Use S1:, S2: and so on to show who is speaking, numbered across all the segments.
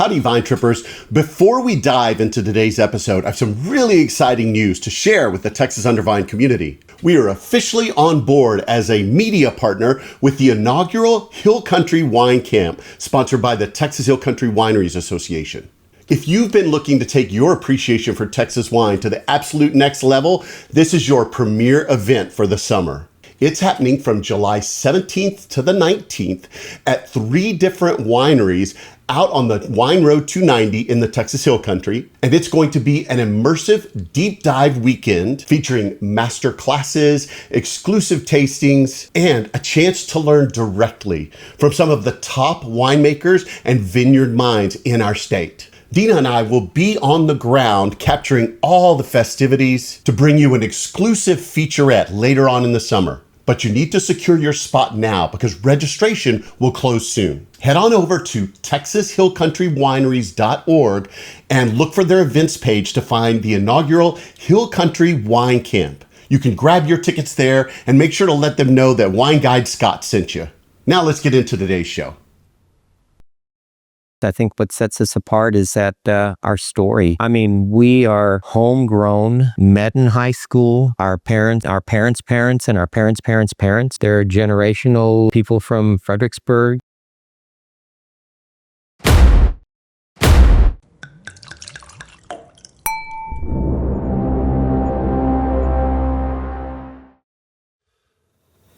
S1: Howdy, Vine Trippers. Before we dive into today's episode, I have some really exciting news to share with the Texas Under Vine community. We are officially on board as a media partner with the inaugural Hill Country Wine Camp, sponsored by the Texas Hill Country Wineries Association. If you've been looking to take your appreciation for Texas wine to the absolute next level, this is your premier event for the summer. It's happening from July 17th to the 19th at 3 different wineries out on the Wine Road 290 in the Texas Hill Country. And it's going to be an immersive deep dive weekend featuring master classes, exclusive tastings, and a chance to learn directly from some of the top winemakers and vineyard minds in our state. Dina and I will be on the ground capturing all the festivities to bring you an exclusive featurette later on in the summer. But you need to secure your spot now because registration will close soon. Head on over to texashillcountrywineries.org and look for their events page to find the inaugural Hill Country Wine Camp. You can grab your tickets there and make sure to let them know that Wine Guide Scott sent you. Now let's get into today's show.
S2: I think what sets us apart is that our story. I mean, we are homegrown, met in high school. Our parents' parents, and our parents' parents' parents. They're generational people from Fredericksburg.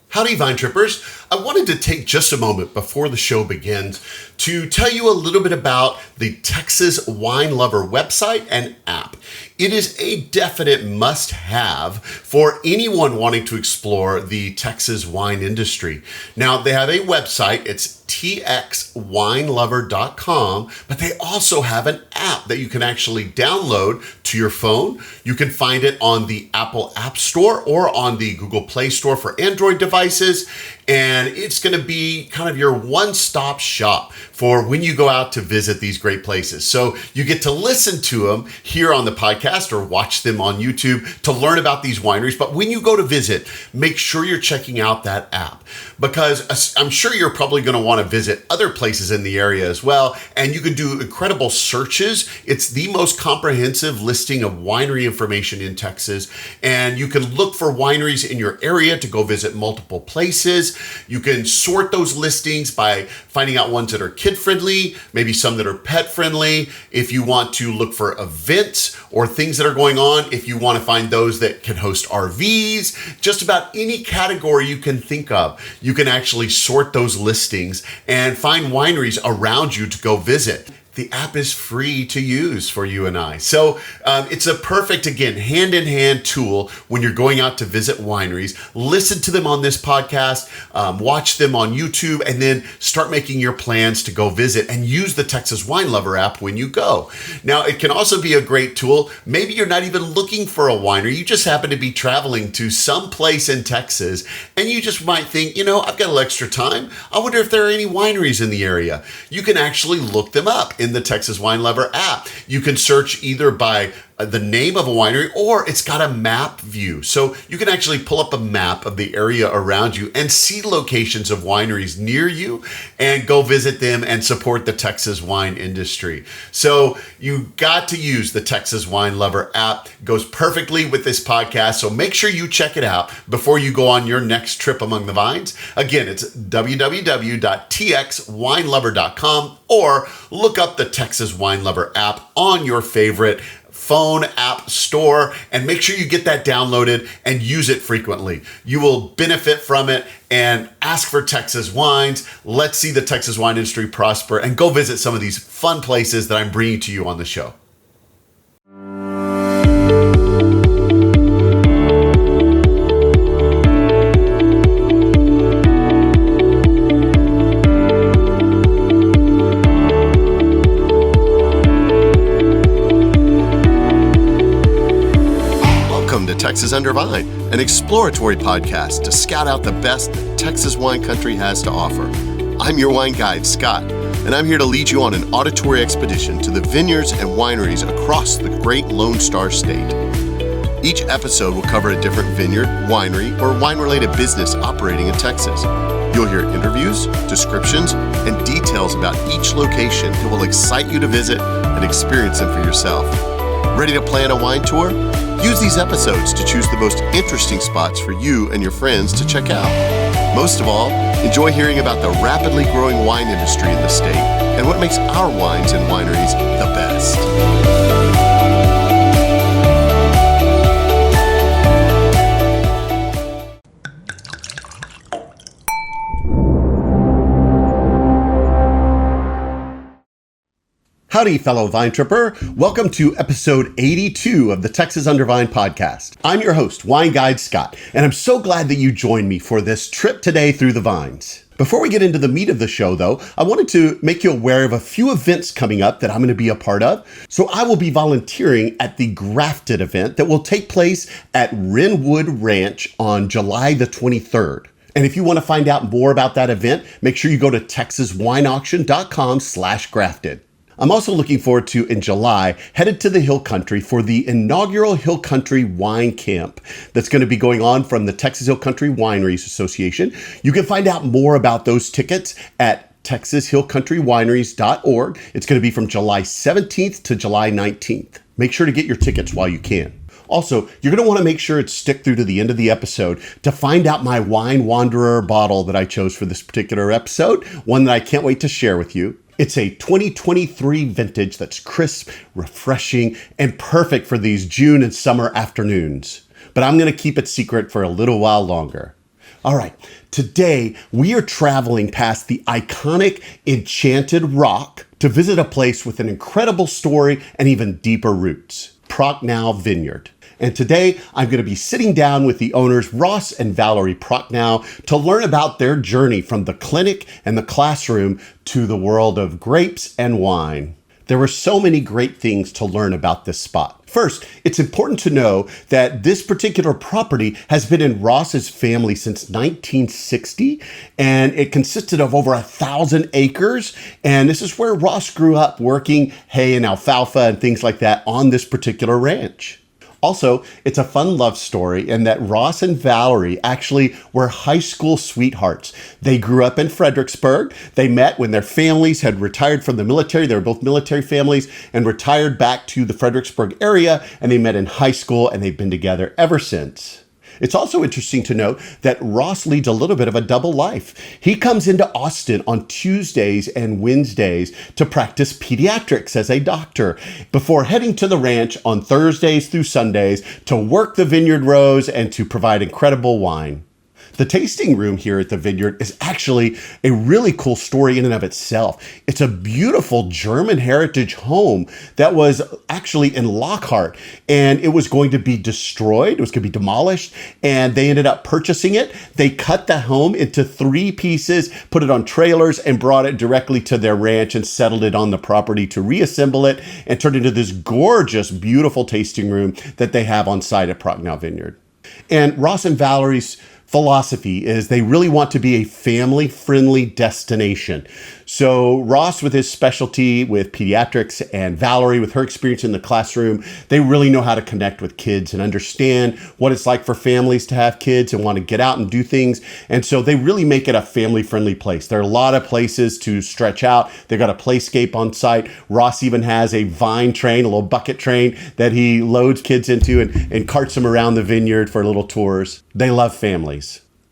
S1: Howdy, Vine Trippers. I wanted to take just a moment before the show begins to tell you a little bit about the Texas Wine Lover website and app. It is a definite must-have for anyone wanting to explore the Texas wine industry. Now, they have a website. It's txwinelover.com, but they also have an app that you can actually download to your phone. You can find it on the Apple App Store or on the Google Play Store for Android devices. And it's going to be kind of your one-stop shop for when you go out to visit these great places. So you get to listen to them here on the podcast or watch them on YouTube to learn about these wineries. But when you go to visit, make sure you're checking out that app because I'm sure you're probably going to want to visit other places in the area as well. And you can do incredible searches. It's the most comprehensive listing of winery information in Texas. And you can look for wineries in your area to go visit multiple places. You can sort those listings by finding out ones that are kid-friendly, maybe some that are pet-friendly. If you want to look for events or things that are going on, if you want to find those that can host RVs, just about any category you can think of, you can actually sort those listings and find wineries around you to go visit. The app is free to use for you and I. So it's a perfect, again, hand-in-hand tool when you're going out to visit wineries. Listen to them on this podcast, watch them on YouTube, and then start making your plans to go visit and use the Texas Wine Lover app when you go. Now, it can also be a great tool. Maybe you're not even looking for a winery. You just happen to be traveling to some place in Texas, and you just might think, I've got a little extra time. I wonder if there are any wineries in the area. You can actually look them up in the Texas Wine Lover app. You can search either by the name of a winery or it's got a map view. So you can actually pull up a map of the area around you and see locations of wineries near you and go visit them and support the Texas wine industry. So you got to use the Texas Wine Lover app. It goes perfectly with this podcast. So make sure you check it out before you go on your next trip among the vines. Again, it's www.txwinelover.com or look up the Texas Wine Lover app on your favorite phone app store and make sure you get that downloaded and use it frequently. You will benefit from it and ask for Texas wines. Let's see the Texas wine industry prosper and go visit some of these fun places that I'm bringing to you on the show. Texas Under Vine, an exploratory podcast to scout out the best that Texas wine country has to offer. I'm your wine guide, Scott, and I'm here to lead you on an auditory expedition to the vineyards and wineries across the great Lone Star State. Each episode will cover a different vineyard, winery, or wine-related business operating in Texas. You'll hear interviews, descriptions, and details about each location that will excite you to visit and experience them for yourself. Ready to plan a wine tour? Use these episodes to choose the most interesting spots for you and your friends to check out. Most of all, enjoy hearing about the rapidly growing wine industry in the state and what makes our wines and wineries the best. Howdy, fellow Vine Tripper. Welcome to episode 82 of the Texas Under Vine podcast. I'm your host, Wine Guide Scott, and I'm so glad that you joined me for this trip today through the vines. Before we get into the meat of the show, though, I wanted to make you aware of a few events coming up that I'm going to be a part of. So I will be volunteering at the Grafted event that will take place at Wrenwood Ranch on July the 23rd. And if you want to find out more about that event, make sure you go to texaswineauction.com/grafted. I'm also looking forward to, in July, headed to the Hill Country for the inaugural Hill Country Wine Camp that's going to be going on from the Texas Hill Country Wineries Association. You can find out more about those tickets at texashillcountrywineries.org. It's going to be from July 17th to July 19th. Make sure to get your tickets while you can. Also, you're going to want to make sure to stick through to the end of the episode to find out my Wine Wanderer bottle that I chose for this particular episode, one that I can't wait to share with you. It's a 2023 vintage that's crisp, refreshing, and perfect for these June and summer afternoons. But I'm going to keep it secret for a little while longer. All right, today we are traveling past the iconic Enchanted Rock to visit a place with an incredible story and even deeper roots, Prochnow Vineyard. And today I'm going to be sitting down with the owners, Ross and Valerie Prochnow, to learn about their journey from the clinic and the classroom to the world of grapes and wine. There were so many great things to learn about this spot. First, it's important to know that this particular property has been in Ross's family since 1960, and it consisted of over 1,000 acres. And this is where Ross grew up working hay and alfalfa and things like that on this particular ranch. Also, it's a fun love story in that Ross and Valerie actually were high school sweethearts. They grew up in Fredericksburg. They met when their families had retired from the military. They were both military families and retired back to the Fredericksburg area, and they met in high school, and they've been together ever since. It's also interesting to note that Ross leads a little bit of a double life. He comes into Austin on Tuesdays and Wednesdays to practice pediatrics as a doctor before heading to the ranch on Thursdays through Sundays to work the vineyard rows and to provide incredible wine. The tasting room here at the vineyard is actually a really cool story in and of itself. It's a beautiful German heritage home that was actually in Lockhart, and it was going to be destroyed. It was going to be demolished, and they ended up purchasing it. They cut the home into 3 pieces, put it on trailers, and brought it directly to their ranch and settled it on the property to reassemble it and turn it into this gorgeous, beautiful tasting room that they have on site at Prochnow Vineyard. And Ross and Valerie's philosophy is they really want to be a family-friendly destination. So Ross, with his specialty with pediatrics, and Valerie, with her experience in the classroom, they really know how to connect with kids and understand what it's like for families to have kids and want to get out and do things. And so they really make it a family-friendly place. There are a lot of places to stretch out. They've got a playscape on site. Ross even has a vine train, a little bucket train that he loads kids into and carts them around the vineyard for little tours. They love families.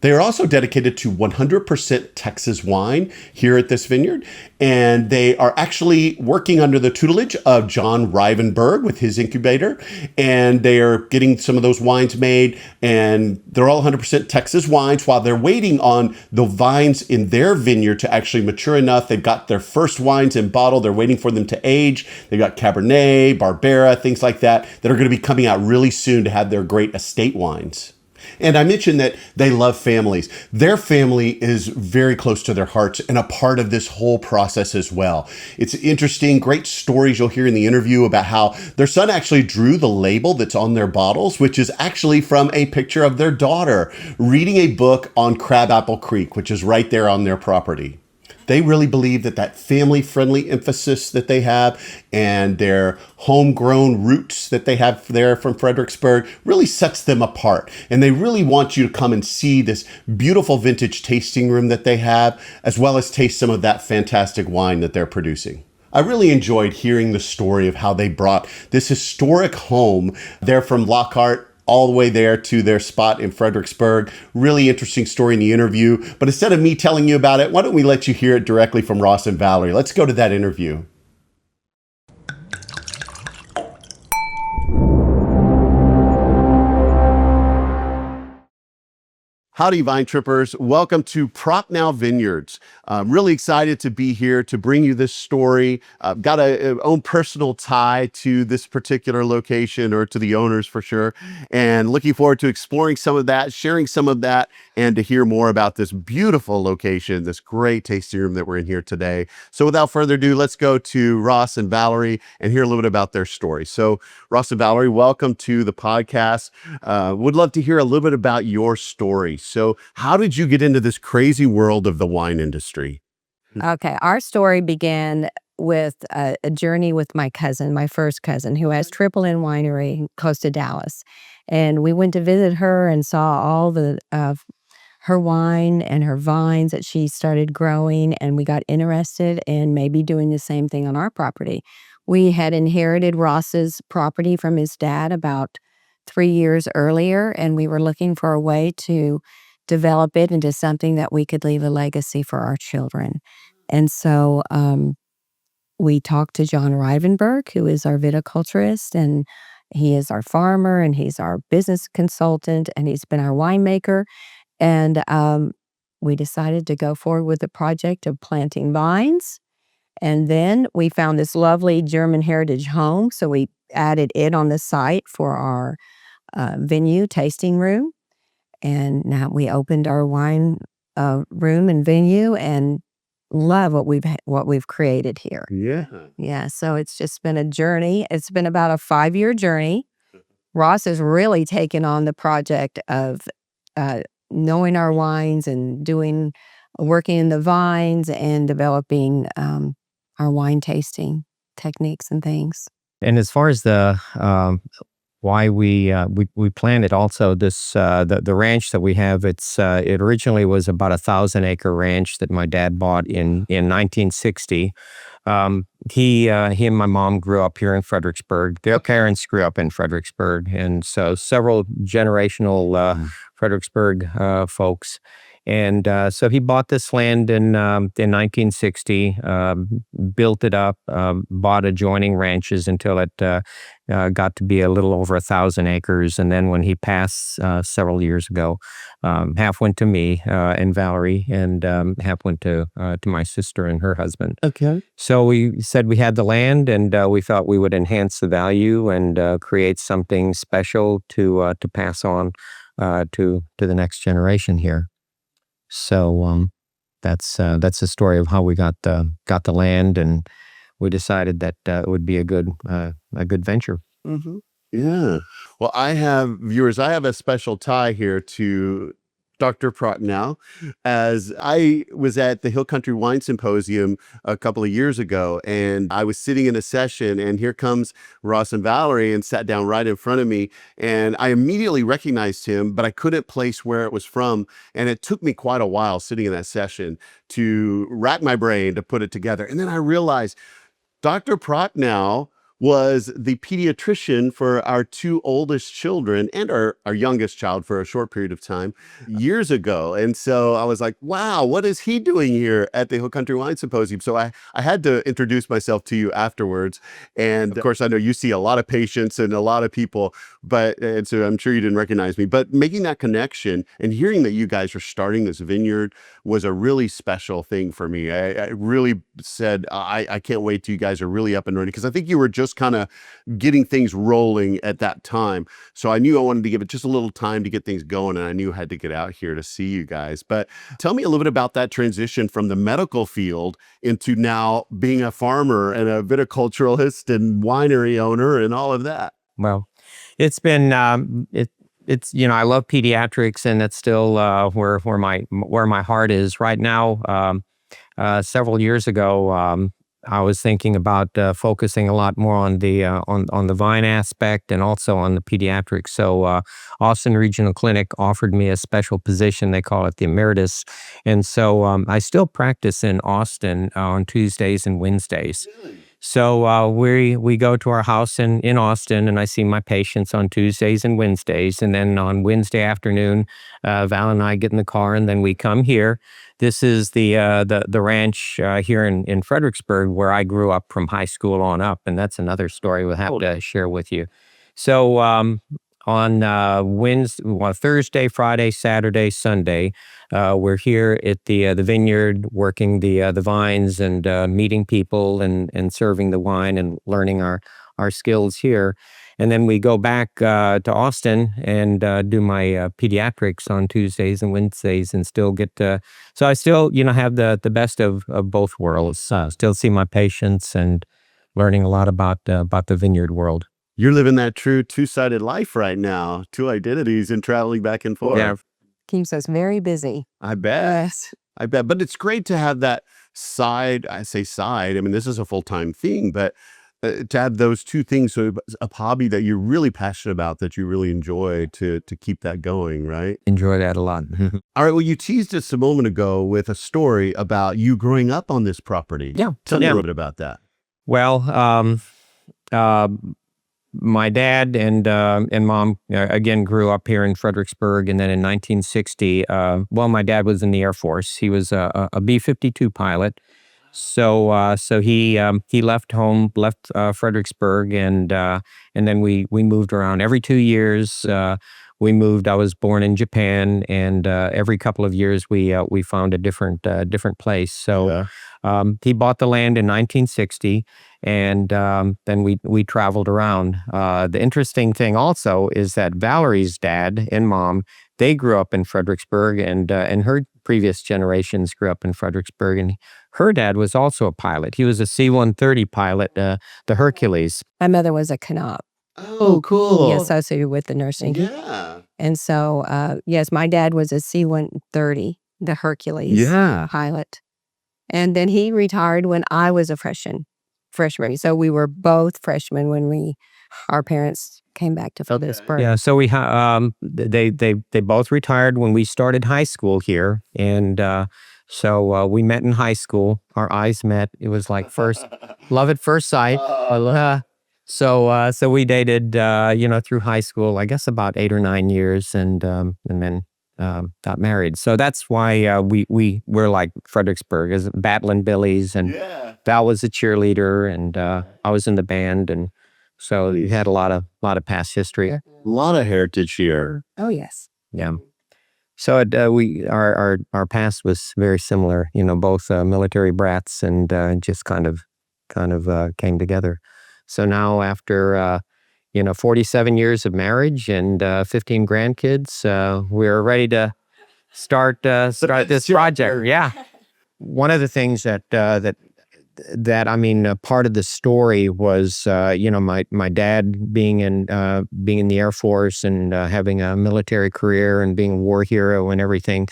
S1: They are also dedicated to 100% Texas wine here at this vineyard, and they are actually working under the tutelage of John Rivenburgh with his Incubator, and they are getting some of those wines made, and they're all 100% Texas wines while they're waiting on the vines in their vineyard to actually mature enough. They've got their first wines in bottle. They're waiting for them to age. They've got Cabernet, Barbera, things like that are going to be coming out really soon to have their great estate wines. And I mentioned that they love families. Their family is very close to their hearts and a part of this whole process as well. It's interesting, great stories you'll hear in the interview about how their son actually drew the label that's on their bottles, which is actually from a picture of their daughter reading a book on Crabapple Creek, which is right there on their property. They really believe that that family-friendly emphasis that they have and their homegrown roots that they have there from Fredericksburg really sets them apart. And they really want you to come and see this beautiful vintage tasting room that they have, as well as taste some of that fantastic wine that they're producing. I really enjoyed hearing the story of how they brought this historic home there from Lockhart all the way there to their spot in Fredericksburg. Really interesting story in the interview. But instead of me telling you about it, why don't we let you hear it directly from Ross and Valerie? Let's go to that interview. Howdy, Vine Trippers. Welcome to Prochnow Vineyards. I'm really excited to be here to bring you this story. I've got a own personal tie to this particular location, or to the owners for sure, and looking forward to exploring some of that, sharing some of that, and to hear more about this beautiful location, this great tasting room that we're in here today. So without further ado, let's go to Ross and Valerie and hear a little bit about their story. So Ross and Valerie, welcome to the podcast. Would love to hear a little bit about your story. So how did you get into this crazy world of the wine industry?
S3: Okay, our story began with a journey with my cousin, my first cousin, who has Triple N Winery close to Dallas. And we went to visit her and saw all the her wine and her vines that she started growing, and we got interested in maybe doing the same thing on our property. We had inherited Ross's property from his dad about 3 years earlier, and we were looking for a way to develop it into something that we could leave a legacy for our children. And so we talked to John Rivenburgh, who is our viticulturist, and he is our farmer, and he's our business consultant, and he's been our winemaker. And we decided to go forward with the project of planting vines. And then we found this lovely German heritage home, so we added it on the site for our venue tasting room. And now we opened our wine room and venue, and love what we've created here. Yeah. So it's just been a journey. It's been about a 5-year journey. Ross has really taken on the project of knowing our wines and working in the vines and developing our wine tasting techniques and things.
S2: And as far as the why we planted also this the ranch that we have, it originally was about 1,000-acre ranch that my dad bought in 1960. He and my mom grew up here in Fredericksburg. Their parents grew up in Fredericksburg, and so several generational Fredericksburg folks. And so he bought this land in 1960, built it up, bought adjoining ranches until it got to be a little over 1,000 acres. And then when he passed several years ago, half went to me and Valerie, and half went to my sister and her husband.
S1: Okay.
S2: So we said we had the land, and we thought we would enhance the value and create something special to pass on to the next generation here. So that's the story of how we got the land, and we decided that it would be a good venture.
S1: Mm-hmm. Yeah. Well, I have a special tie here to Dr. Prochnow, as I was at the Hill Country Wine Symposium a couple of years ago, and I was sitting in a session, and here comes Ross and Valerie and sat down right in front of me, and I immediately recognized him, but I couldn't place where it was from, and it took me quite a while sitting in that session to rack my brain to put it together. And then I realized Dr. Prochnow was the pediatrician for our 2 oldest children and our youngest child for a short period of time years ago. And so I was like, wow, what is he doing here at the Hill Country Wine Symposium? So I had to introduce myself to you afterwards. And of course, I know you see a lot of patients and a lot of people, and so I'm sure you didn't recognize me, but making that connection and hearing that you guys are starting this vineyard was a really special thing for me. I really said, I can't wait till you guys are really up and running, because I think you were just kind of getting things rolling at that time. So I knew I wanted to give it just a little time to get things going, and I knew I had to get out here to see you guys. But tell me a little bit about that transition from the medical field into now being a farmer and a viticulturalist and winery owner and all of that.
S2: Well, it's been it's I love pediatrics, and it's still where my heart is right now. several years ago, I was thinking about focusing a lot more on the on the vine aspect and also on the pediatrics. So Austin Regional Clinic offered me a special position. They call it the emeritus, and so I still practice in Austin on Tuesdays and Wednesdays. So we go to our house in Austin, and I see my patients on Tuesdays and Wednesdays, and then on Wednesday afternoon, Val and I get in the car, and then we come here. This is the ranch here in Fredericksburg, where I grew up from high school on up, and that's another story we'll have to share with you. So on Thursday, Friday, Saturday, Sunday, we're here at the vineyard, working the vines and meeting people and serving the wine and learning our skills here. And then we go back to Austin and do my pediatrics on Tuesdays and Wednesdays, and still get so I still have the best of both worlds. Still see my patients and learning a lot about the vineyard world.
S4: You're living that true two-sided life right now, two identities and traveling back and forth.
S2: Yeah.
S3: Keeps us very busy.
S4: I bet.
S3: Yes.
S4: I bet. But it's great to have that side. I say side. I mean, this is a full-time thing, but to have those two things, so a hobby that you're really passionate about, that you really enjoy, to keep that going, right?
S2: Enjoy that a lot.
S4: All right. Well, you teased us a moment ago with a story about you growing up on this property.
S2: Yeah.
S4: Tell me a little bit about that.
S2: Well, my dad and mom again grew up here in Fredericksburg, and then in 1960, my dad was in the Air Force. He was a B-52 pilot. So he left home, left Fredericksburg, and then we moved around every 2 years. We moved. I was born in Japan, and every couple of years we found a different place. So he bought the land in 1960, and then we traveled around. The interesting thing also is that Valerie's dad and mom, they grew up in Fredericksburg, and her previous generations grew up in Fredericksburg, and her dad was also a pilot. He was a C-130 pilot, the Hercules.
S3: My mother was a Canop.
S4: Oh, cool.
S3: He associated with the nursing.
S4: Yeah.
S3: And so, yes, my dad was a C-130, the Hercules pilot. And then he retired when I was a freshman. So we were both freshmen when our parents came back to Fredericksburg.
S2: Yeah, so they both retired when we started high school here, and so we met in high school. Our eyes met. It was like love at first sight. So we dated, through high school, I guess about 8 or 9 years, and then got married. So that's why we're like Fredericksburg, as Battling Billies, and Val was a cheerleader, and I was in the band, and so we had a lot of past history.
S4: A lot of heritage here.
S3: Oh, yes.
S2: Yeah. So our past was very similar. Both military brats, and just kind of came together. So now after 47 years of marriage and 15 grandkids, we're ready to start this project. Yeah. One of the things that part of the story was my dad being in the Air Force and having a military career and being a war hero and everything.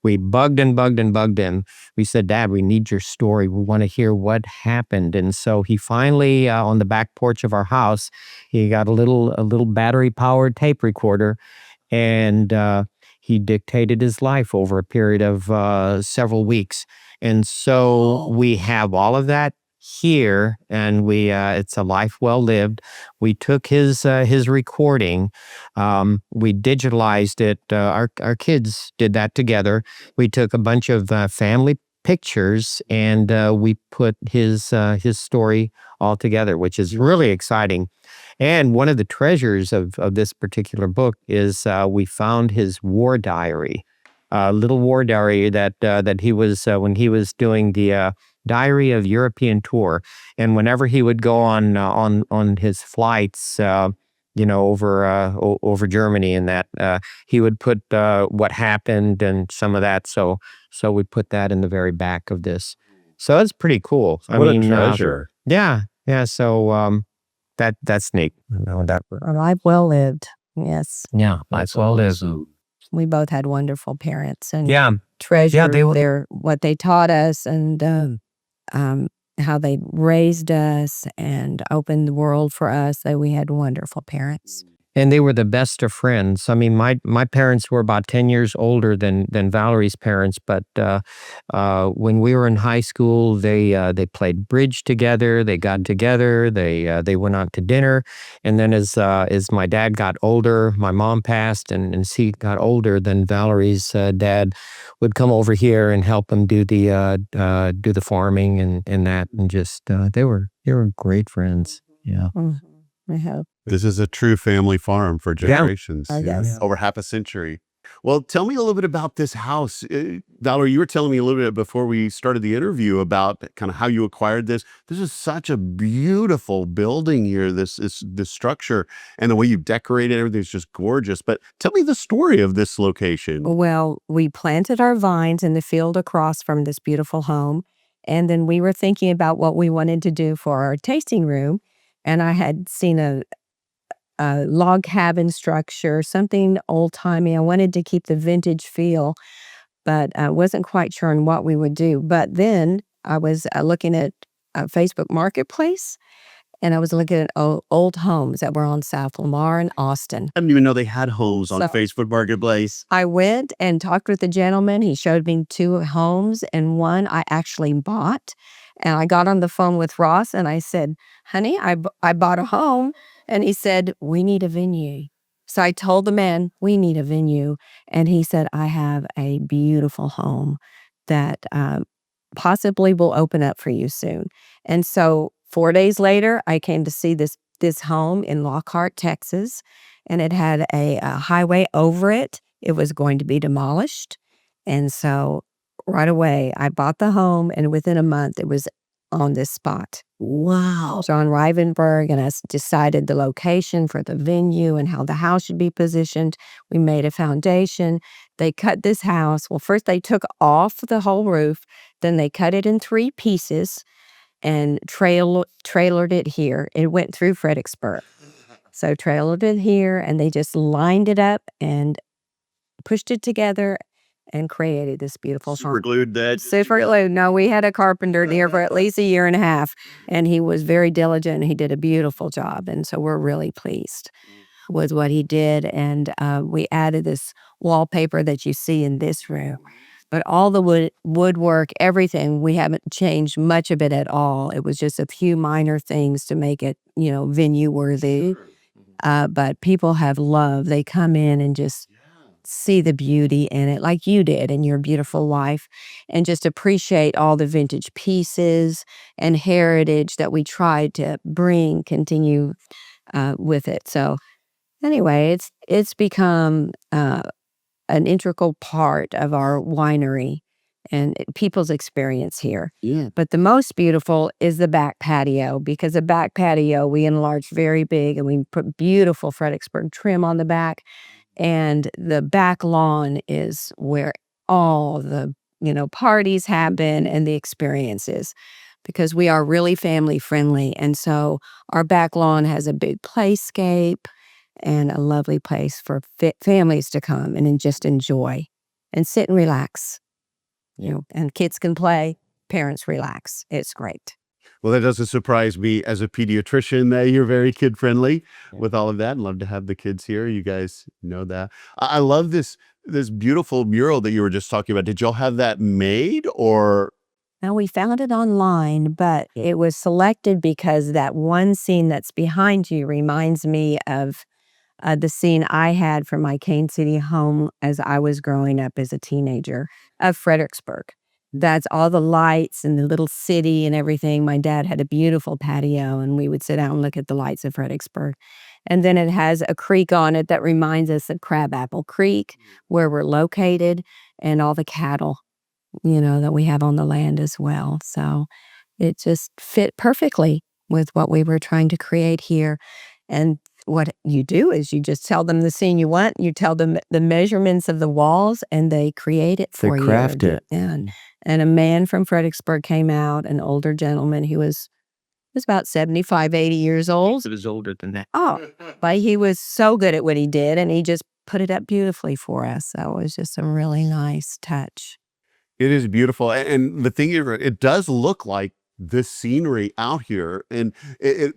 S2: We bugged him. We said, "Dad, we need your story. We want to hear what happened." And so he finally, on the back porch of our house, he got a little battery powered tape recorder, and he dictated his life over a period of several weeks. And so we have all of that here, and it's a life well lived. We took his recording, we digitalized it. Our kids did that together. We took a bunch of family pictures, and we put his story all together, which is really exciting. And one of the treasures of this particular book is we found his war diary. Little war diary that he was when he was doing the Diary of European Tour, and whenever he would go on his flights, over Germany, and that he would put what happened and some of that. So we put that in the very back of this. So that's pretty cool.
S4: What a treasure!
S2: Yeah. So that's neat.
S3: A life well lived. Yes.
S2: Yeah, life well lived.
S3: We both had wonderful parents and
S2: Yeah.
S3: treasured
S2: they were.
S3: what they taught us and how they raised us and opened the world for us. That we had wonderful parents.
S2: And they were the best of friends. I mean, my parents were about 10 years older than Valerie's parents, but when we were in high school, they played bridge together. They got together. They went out to dinner, and then as my dad got older, my mom passed, and as he got older, then Valerie's dad would come over here and help him do the farming and that, and just they were great friends. Yeah.
S3: I hope.
S4: This is a true family farm for generations.
S3: Oh, yes.
S4: Over half a century. Well, tell me a little bit about this house. Valerie, you were telling me a little bit before we started the interview about kind of how you acquired this. This is such a beautiful building here, this structure, and the way you decorated everything is just gorgeous. But tell me the story of this location.
S3: Well, we planted our vines in the field across from this beautiful home. And then we were thinking about what we wanted to do for our tasting room. And I had seen a log cabin structure, something old-timey. I wanted to keep the vintage feel, but I wasn't quite sure on what we would do. But then I was looking at Facebook Marketplace, and I was looking at old homes that were on South Lamar and Austin.
S4: I didn't even know they had homes on Facebook Marketplace.
S3: I went and talked with the gentleman. He showed me 2 homes, and one I actually bought. And I got on the phone with Ross, and I said, honey, I bought a home. And he said, we need a venue. So I told the man, we need a venue. And he said, I have a beautiful home that possibly will open up for you soon. And so 4 days later, I came to see this home in Lockhart, Texas, and it had a highway over it. It was going to be demolished. And so right away, I bought the home, and within a month, it was on this spot.
S4: Wow.
S3: So on Rivenburgh, and I decided the location for the venue and how the house should be positioned. We made a foundation. They cut this house. Well, first they took off the whole roof. Then they cut it in 3 pieces and trailered it here. It went through Fredericksburg. So trailered it here, and they just lined it up and pushed it together and created this beautiful farm.
S4: Super glued that.
S3: Super glued. No, we had a carpenter there for at least a year and a half, and he was very diligent, and he did a beautiful job. And so we're really pleased with what he did. And we added this wallpaper that you see in this room. But all the woodwork, everything, we haven't changed much of it at all. It was just a few minor things to make it, venue worthy. But people have loved. They come in and just see the beauty in it, like you did in your beautiful wife, and just appreciate all the vintage pieces and heritage that we tried to continue with it. So anyway, it's become an integral part of our winery and people's experience here.
S4: Yeah.
S3: But the most beautiful is the back patio, because the back patio we enlarged very big, and we put beautiful Fredericksburg trim on the back. And the back lawn is where all the, parties happen and the experiences, because we are really family friendly. And so our back lawn has a big playscape and a lovely place for families to come and just enjoy and sit and relax. And kids can play, parents relax. It's great.
S4: Well, that doesn't surprise me as a pediatrician that you're very kid friendly with all of that. Love to have the kids here. You guys know that. I love this beautiful mural that you were just talking about. Did y'all have that made, or?
S3: Now, we found it online, but it was selected because that one scene that's behind you reminds me of the scene I had from my Cane City home as I was growing up as a teenager of Fredericksburg. That's all the lights and the little city and everything. My dad had a beautiful patio, and we would sit out and look at the lights of Fredericksburg. And then it has a creek on it that reminds us of Crabapple Creek, where we're located, and all the cattle, that we have on the land as well. So it just fit perfectly with what we were trying to create here. And what you do is you just tell them the scene you want. You tell them the measurements of the walls, and they create it for you.
S2: They craft it.
S3: And a man from Fredericksburg came out, an older gentleman. He was about 75, 80 years old.
S2: It was older than that.
S3: Oh, but he was so good at what he did, and he just put it up beautifully for us. That was just a really nice touch.
S4: It is beautiful. And the thing is, it does look like this scenery out here. And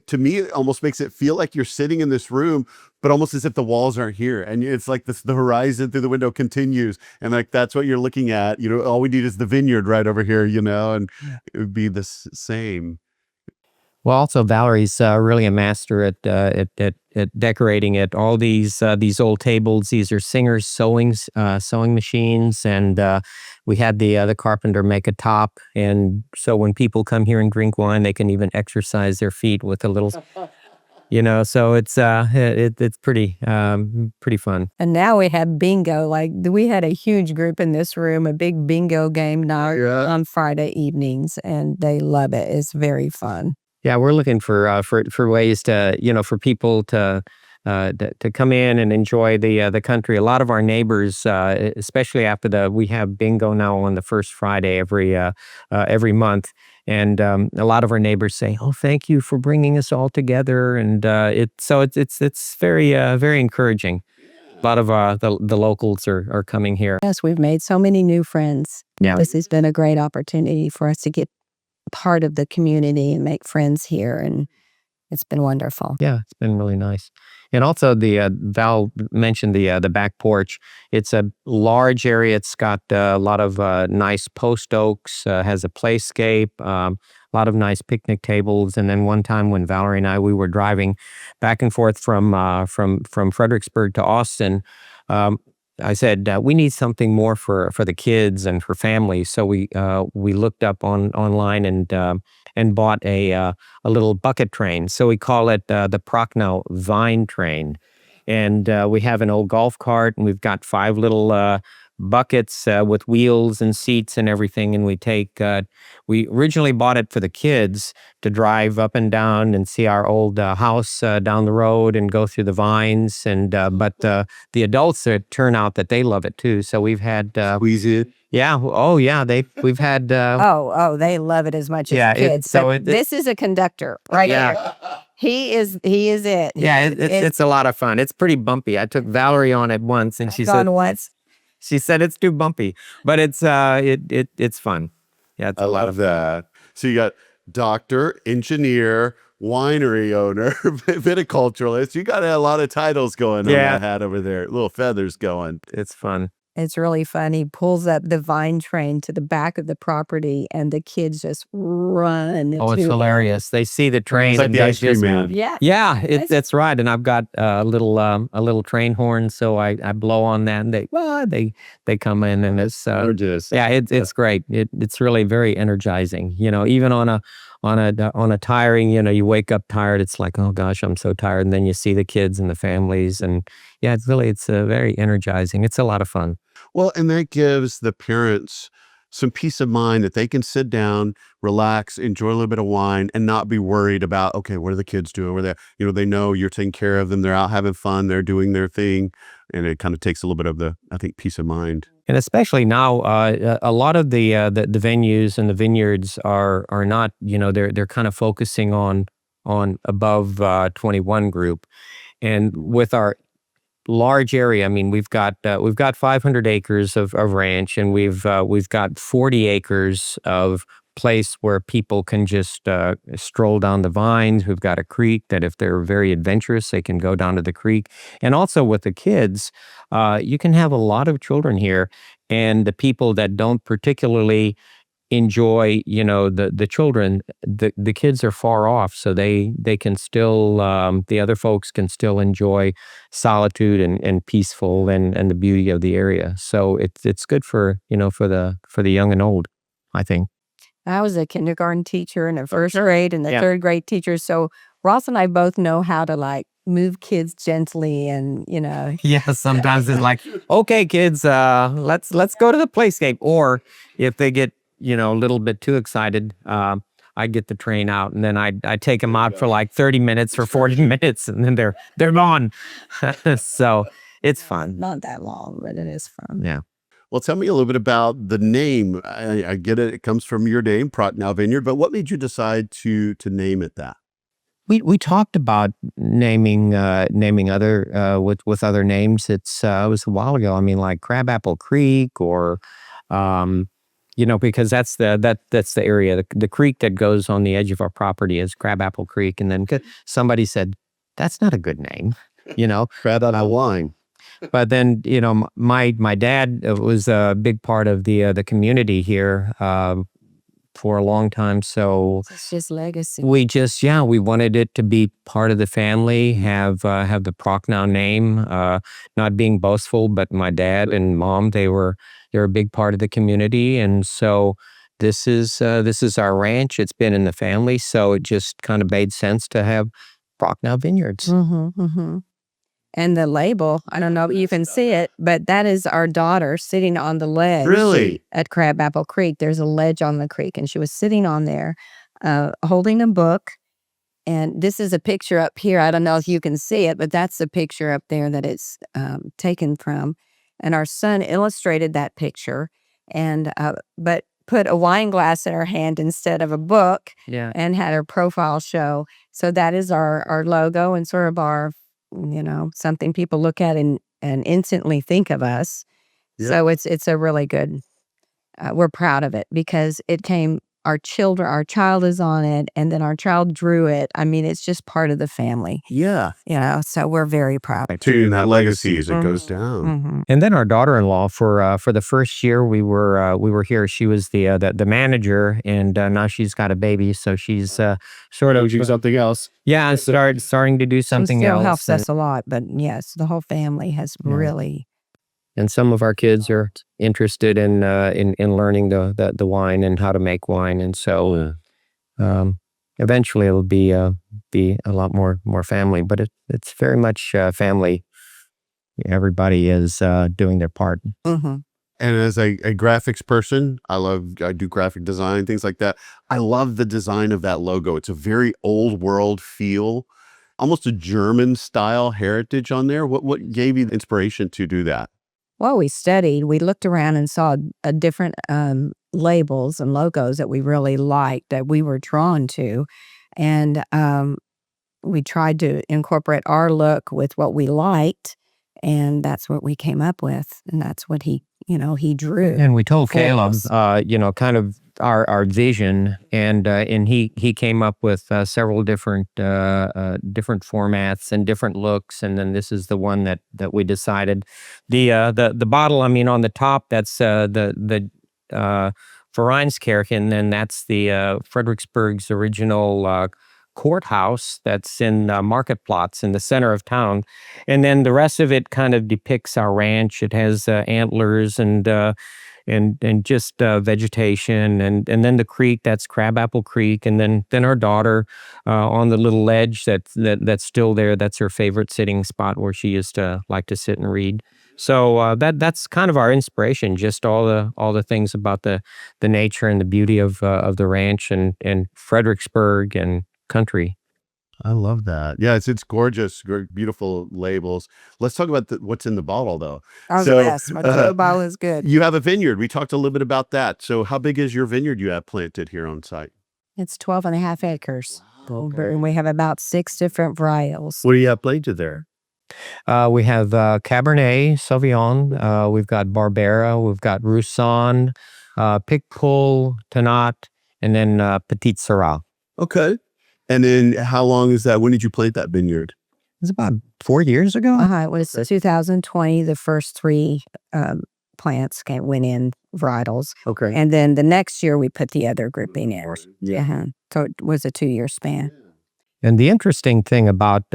S4: to me, it almost makes it feel like you're sitting in this room, but almost as if the walls aren't here. And it's like the horizon through the window continues. And like, that's what you're looking at. All we need is the vineyard right over here, and it would be the same.
S2: Well, also Valerie's really a master at decorating it. All these old tables, these are Singer's sewing machines, and we had the carpenter make a top, and so when people come here and drink wine, they can even exercise their feet with a little, So it's pretty fun.
S3: And now we have bingo. Like we had a huge group in this room, a big bingo game night on Friday evenings, and they love it. It's very fun.
S2: Yeah, we're looking for ways to, for people to come in and enjoy the country. A lot of our neighbors, especially after we have bingo now on the first Friday every month, and a lot of our neighbors say, "Oh, thank you for bringing us all together," and it's very encouraging. A lot of the locals are coming here.
S3: Yes, we've made so many new friends.
S2: Yeah.
S3: This has been a great opportunity for us to get part of the community and make friends here, and it's been wonderful.
S2: Yeah, it's been really nice. And also the Val mentioned the back porch. It's a large area. It's got a lot of nice post oaks, has a playscape, a lot of nice picnic tables. And then one time when Valerie and we were driving back and forth from Fredericksburg to Austin, I said, we need something more for the kids and for families. So we looked up online and bought a little bucket train. So we call it the Prochnow Vine Train. And we have an old golf cart, and we've got 5 little buckets with wheels and seats and everything. And we originally bought it for the kids to drive up and down and see our old house down the road and go through the vines. And but the adults, turn out that they love it too. So we've had
S4: Squeeze it.
S2: yeah. Oh yeah. We've had
S3: they love it as much as the kids. This is a conductor right here. He is it.
S2: Yeah, it's a lot of fun. It's pretty bumpy. I took Valerie on it once, and she said it's too bumpy, but it's fun. Yeah, it's
S4: I love that. So you got doctor, engineer, winery owner, viticulturalist. You got a lot of titles going on that hat over there. Little feathers going.
S2: It's fun.
S3: It's really fun. He pulls up the vine train to the back of the property, and the kids just run.
S2: Oh, it's hilarious. They see the train.
S4: It's like the ice cream man.
S3: Yeah,
S2: that's right. And I've got a little train horn, so I blow on that, and they come in, and it's
S4: gorgeous.
S2: Yeah, it's great. It's really very energizing. Even on a tiring, you wake up tired. It's like, oh gosh, I'm so tired, and then you see the kids and the families, and yeah, it's very energizing. It's a lot of fun.
S4: Well, and that gives the parents some peace of mind that they can sit down, relax, enjoy a little bit of wine, and not be worried about, okay, what are the kids doing? Where they know you're taking care of them. They're out having fun. They're doing their thing. And it kind of takes a little bit of I think, peace of mind.
S2: And especially now, a lot of the venues and the vineyards are not, they're kind of focusing on above 21 group. And with our large area, I mean, we've got 500 acres of ranch, and we've got 40 acres of place where people can just stroll down the vines. We've got a creek that if they're very adventurous, they can go down to the creek. And also with the kids, you can have a lot of children here, and the people that don't particularly enjoy, the children, the kids are far off, so they can still, the other folks can still enjoy solitude and peaceful and the beauty of the area. So it's good for the young and old, I think.
S3: I was a kindergarten teacher and a first grade and a third grade teacher. So Ross and I both know how to move kids gently and,
S2: Yeah, sometimes it's like, okay, kids, let's go to the playscape. Or if they get, a little bit too excited, I get the train out, and then I take them out for like 30 minutes or 40 minutes, and then they're gone. So it's fun.
S3: Not that long, but it is fun.
S2: Yeah.
S4: Well, tell me a little bit about the name. I get it. It comes from your name, Prochnow Vineyard, but what made you decide to name it that?
S2: We talked about naming other with other names. It was a while ago. I mean, like Crabapple Creek, or because that's the area. The creek that goes on the edge of our property is Crabapple Creek, and then somebody said that's not a good name.
S4: Crab out of wine.
S2: But then my dad was a big part of the community here. For a long time. So
S3: It's just legacy.
S2: we wanted it to be part of the family, have the Prochnow name, not being boastful, but my dad and mom, they're a big part of the community. And so this is our ranch. It's been in the family. So it just kind of made sense to have Prochnow Vineyards.
S3: Mm-hmm, mm-hmm. And the label, I don't know if you can see it, but that is our daughter sitting on the ledge.
S4: Really?
S3: At Crabapple Creek. There's a ledge on the creek, and she was sitting on there holding a book. And this is a picture up here. I don't know if you can see it, but that's the picture up there that it's taken from. And our son illustrated that picture, and but put a wine glass in her hand instead of a book, and had her profile show. So that is our logo and sort of our, something people look at and instantly think of us.
S4: Yep.
S3: So it's a really good, we're proud of it because it came, our child is on it, and then our child drew it. I mean, it's just part of the family.
S4: Yeah.
S3: So we're very proud.
S4: To that legacy as it goes down.
S3: Mm-hmm.
S2: And then our daughter-in-law for the first year we were here. She was the manager, and now she's got a baby, so she's sort of
S4: do something else.
S2: Yeah, starting to do something
S3: She still
S2: else.
S3: helps us a lot, but yes, the whole family has really.
S2: And some of our kids are interested in learning the wine and how to make wine, and so eventually it'll be a lot more family. But it's very much family. Everybody is doing their part.
S3: Mm-hmm.
S4: And as a graphics person, I do graphic design, things like that. I love the design of that logo. It's a very old world feel, almost a German style heritage on there. What gave you the inspiration to do that?
S3: Well, we studied. We looked around and saw different labels and logos that we really liked, that we were drawn to. And we tried to incorporate our look with what we liked. And that's what we came up with. And that's what he drew.
S2: And we told
S3: for
S2: Caleb,
S3: us.
S2: kind of our vision, and he came up with several different formats and different looks, and then this is the one that we decided. The bottle, I mean, on the top, that's the Vereinskirchen, and that's the Fredericksburg's original courthouse that's in Marketplatz in the center of town, and then the rest of it kind of depicts our ranch. It has antlers and just vegetation, and then the creek, that's Crabapple Creek, and then our daughter on the little ledge that's still there. That's her favorite sitting spot where she used to like to sit and read. So that's kind of our inspiration, just all the things about the nature and the beauty of the ranch and Fredericksburg and country.
S4: I love that. Yeah, it's gorgeous, beautiful labels. Let's talk about what's in the bottle, though.
S3: Yes, the bottle is good.
S4: You have a vineyard. We talked a little bit about that. So how big is your vineyard you have planted here on site?
S3: It's 12.5 acres. Okay. And we have about 6 different varietals.
S4: What do you have planted there?
S2: We have Cabernet, Sauvignon. We've got Barbera. We've got Roussanne, Picpoul, Tannat, and then Petit Syrah.
S4: Okay. And then how long is that? When did you plant that vineyard?
S2: It was about 4 years ago.
S3: It was 2020. The first 3 plants went in varietals.
S4: Okay.
S3: And then the next year we put the other grouping in.
S4: Yeah.
S3: Uh-huh. So it was a 2-year span.
S2: And the interesting thing about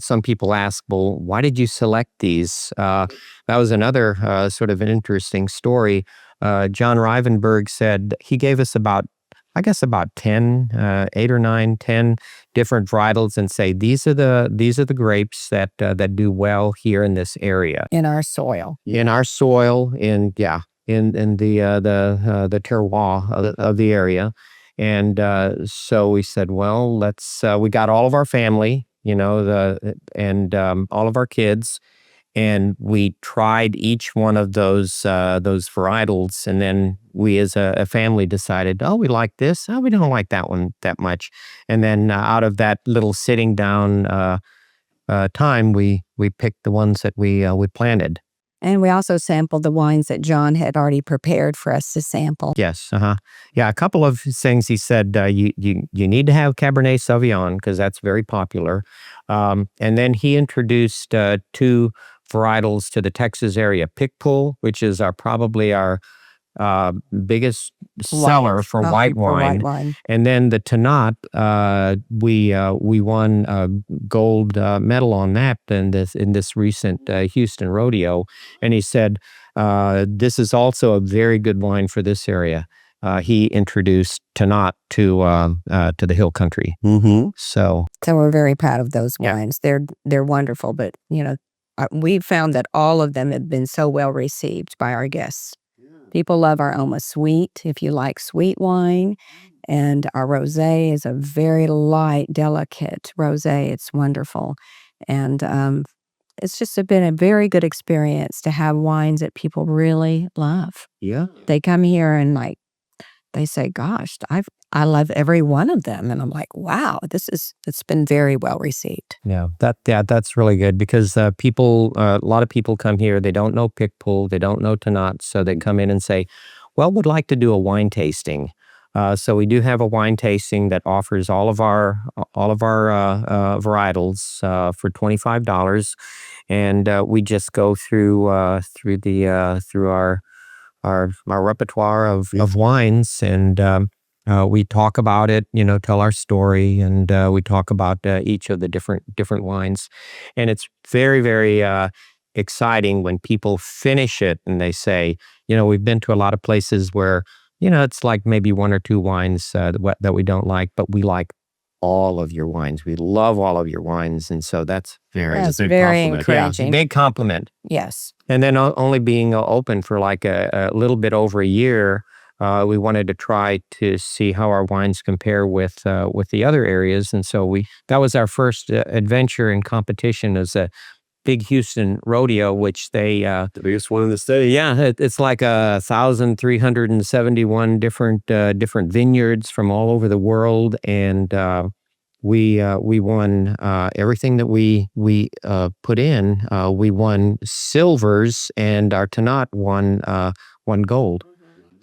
S2: some people ask, well, why did you select these? That was another sort of an interesting story. John Rivenburgh said he gave us about 10, 8 or 9, 10 different varietals, and say these are the grapes that do well here in this area,
S3: In our soil.
S2: in the terroir of the area. And so we said, well, let's we got all of our family, and all of our kids, And we tried each one of those varietals, and then we as a family decided, oh, we like this, oh, we don't like that one that much. And then out of that little sitting down time, we picked the ones that we planted.
S3: And we also sampled the wines that John had already prepared for us to sample.
S2: Yes, yeah. A couple of things he said. You need to have Cabernet Sauvignon because that's very popular. And then he introduced two varietals to the Texas area: Pickpool, which is probably our biggest seller for white wine, and then the Tannat. We won a gold medal on that in this recent Houston rodeo, and he said this is also a very good wine for this area. He introduced Tannat to the hill country. So
S3: we're very proud of those
S2: Yeah.
S3: wines. They're wonderful, but we've found that all of them have been so well received by our guests. People love our Oma Sweet, if you like sweet wine. And our rosé is a very light, delicate rosé. It's wonderful. And it's just been a very good experience to have wines that people really love.
S2: yeah.
S3: They come here and they say, gosh, I love every one of them. And I'm like, wow, it's been very well received.
S2: Yeah, that's really good because a lot of people come here, they don't know Pickpool, they don't know Tannat, so they come in and say, well, would like to do a wine tasting. So we do have a wine tasting that offers all of our varietals for $25, and we just go through our repertoire of wines, and we talk about it, tell our story, and we talk about each of the different wines. And it's very, very exciting when people finish it and they say, we've been to a lot of places where, it's like maybe one or two wines that we don't like, but we like all of your wines. We love all of your wines. And so that's
S3: That's
S4: big
S3: very
S4: compliment.
S3: encouraging.
S2: big compliment.
S3: Yes.
S2: And then only being open for like a little bit over a year, we wanted to try to see how our wines compare with the other areas. And so that was our first adventure in competition as a big Houston rodeo, which they
S4: The biggest one in the state.
S2: yeah, it's like 1,371 different vineyards from all over the world, and we won everything that we put in. We won silvers, and our Tannat won gold.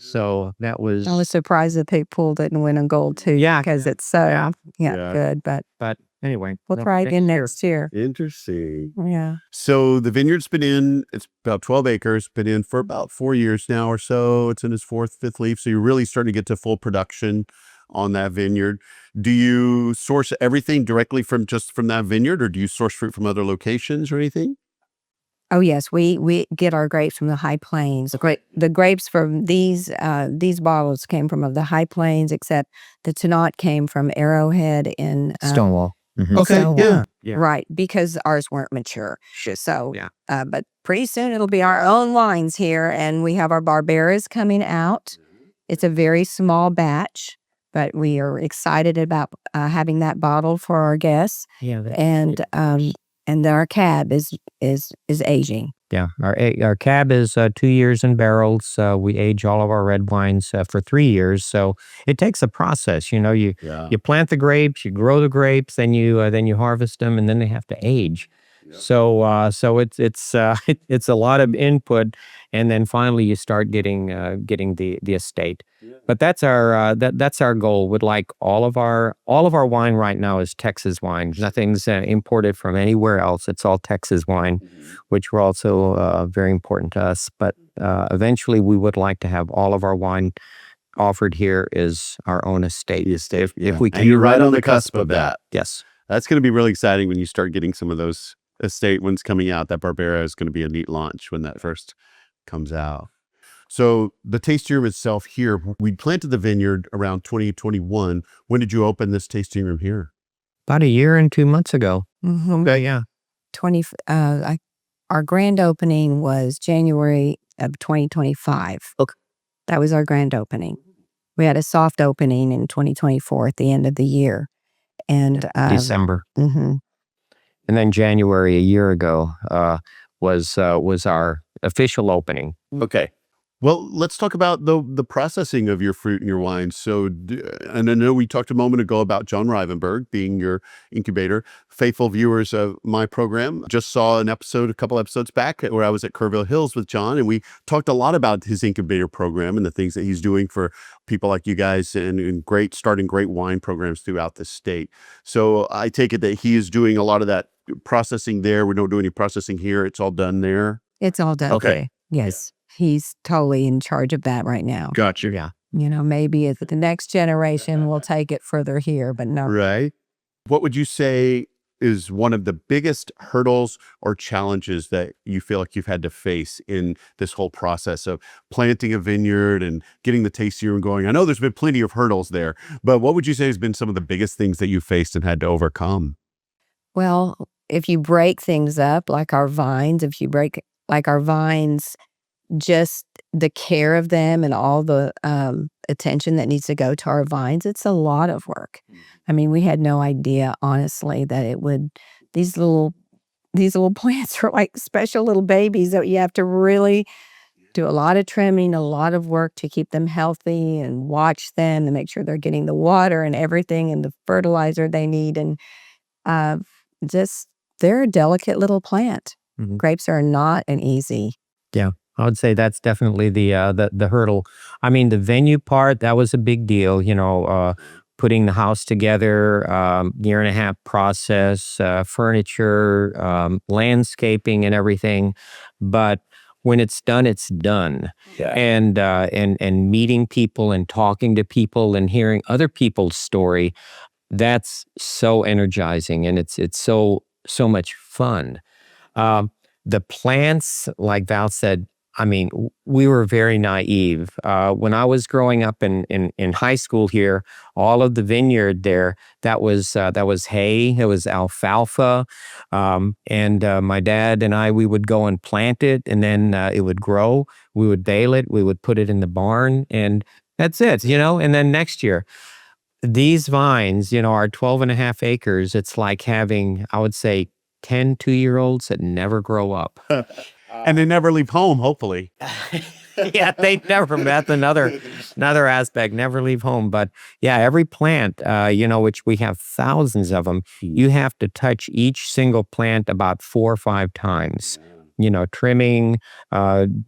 S2: So that was.
S3: I was surprised that Pickpool didn't win a gold too.
S2: Yeah.
S3: Because it's so
S4: Yeah.
S3: good. But
S2: But anyway,
S3: we'll try again next year.
S4: Interesting.
S3: Yeah.
S4: So the vineyard's it's about 12 acres, been in for about 4 years now or so. It's in its fifth leaf. So you're really starting to get to full production on that vineyard. Do you source everything directly from that vineyard, or do you source fruit from other locations or anything?
S3: Oh yes, we get our grapes from the High Plains. The grapes from these bottles came from the High Plains, except the Tannat came from Arrowhead in
S2: Stonewall.
S4: Okay,
S3: Stonewall.
S4: yeah.
S3: Right, because ours weren't mature. So,
S2: Yeah.
S3: But pretty soon it'll be our own wines here, and we have our Barberas coming out. It's a very small batch, but we are excited about having that bottle for our guests,
S2: Yeah.
S3: and our cab is aging.
S2: Yeah, our cab is 2 years in barrels. We age all of our red wines for 3 years. So it takes a process. You
S4: Yeah.
S2: plant the grapes, you grow the grapes, then you harvest them, and then they have to age.
S4: Yep.
S2: So it's it's a lot of input, and then finally you start getting the estate.
S4: Yeah.
S2: But that's our goal. With like all of our wine right now is Texas wine. Nothing's imported from anywhere else. It's all Texas wine, which were also very important to us. But eventually we would like to have all of our wine offered here is our own estate. If we can.
S4: And you're right on the cusp of that.
S2: Yes.
S4: That's going to be really exciting when you start getting some of those estate ones coming out. That Barbera is going to be a neat launch when that first comes out. So the tasting room itself here, we planted the vineyard around 2021. When did you open this tasting room here?
S2: About a year and 2 months ago. Okay, yeah.
S3: Our grand opening was January of 2025.
S2: Okay.
S3: That was our grand opening. We had a soft opening in 2024 at the end of the year, and
S2: December.
S3: mhm.
S2: And then January a year ago, was our official opening.
S4: Okay. Well, let's talk about the processing of your fruit and your wine. So, and I know we talked a moment ago about John Rivenburgh being your incubator. Faithful viewers of my program just saw an episode, a couple episodes back, where I was at Kerrville Hills with John, and we talked a lot about his incubator program and the things that he's doing for people like you guys and starting great wine programs throughout the state. So I take it that he is doing a lot of that processing there. We don't do any processing here. It's all done there.
S3: It's all done.
S4: Okay.
S3: Yes. He's totally in charge of that right now.
S4: Gotcha.
S2: Yeah.
S3: Maybe if the next generation will take it further here, but no.
S4: Right. What would you say is one of the biggest hurdles or challenges that you feel like you've had to face in this whole process of planting a vineyard and getting the tasting room going? I know there's been plenty of hurdles there, but what would you say has been some of the biggest things that you faced and had to overcome?
S3: Well, if you break things up like our vines, just the care of them and all the attention that needs to go to our vines, it's a lot of work. I mean, we had no idea, honestly, that it would, these little plants are like special little babies that you have to really do a lot of trimming, a lot of work to keep them healthy and watch them and make sure they're getting the water and everything and the fertilizer they need. And they're a delicate little plant.
S2: Mhm.
S3: Grapes are not an easy.
S2: Yeah. I would say that's definitely the hurdle. I mean, the venue part, that was a big deal, putting the house together, year and a half process, furniture, landscaping and everything. But when it's done, it's done.
S4: Yeah.
S2: And meeting people and talking to people and hearing other people's story, that's so energizing, and it's so much fun. The plants, like Val said, I mean, we were very naive. When I was growing up in high school here, all of the vineyard there, that was hay, it was alfalfa, and my dad and I, we would go and plant it, and then it would grow. We would bale it, we would put it in the barn, and that's it, And then next year, these vines, are 12 and a half acres. It's like having, I would say, 10 2-year-olds that never grow up.
S4: And they never leave home, hopefully.
S2: Yeah, they never met another aspect, never leave home. But yeah, every plant, which we have thousands of them, you have to touch each single plant about 4 or 5 times. Trimming,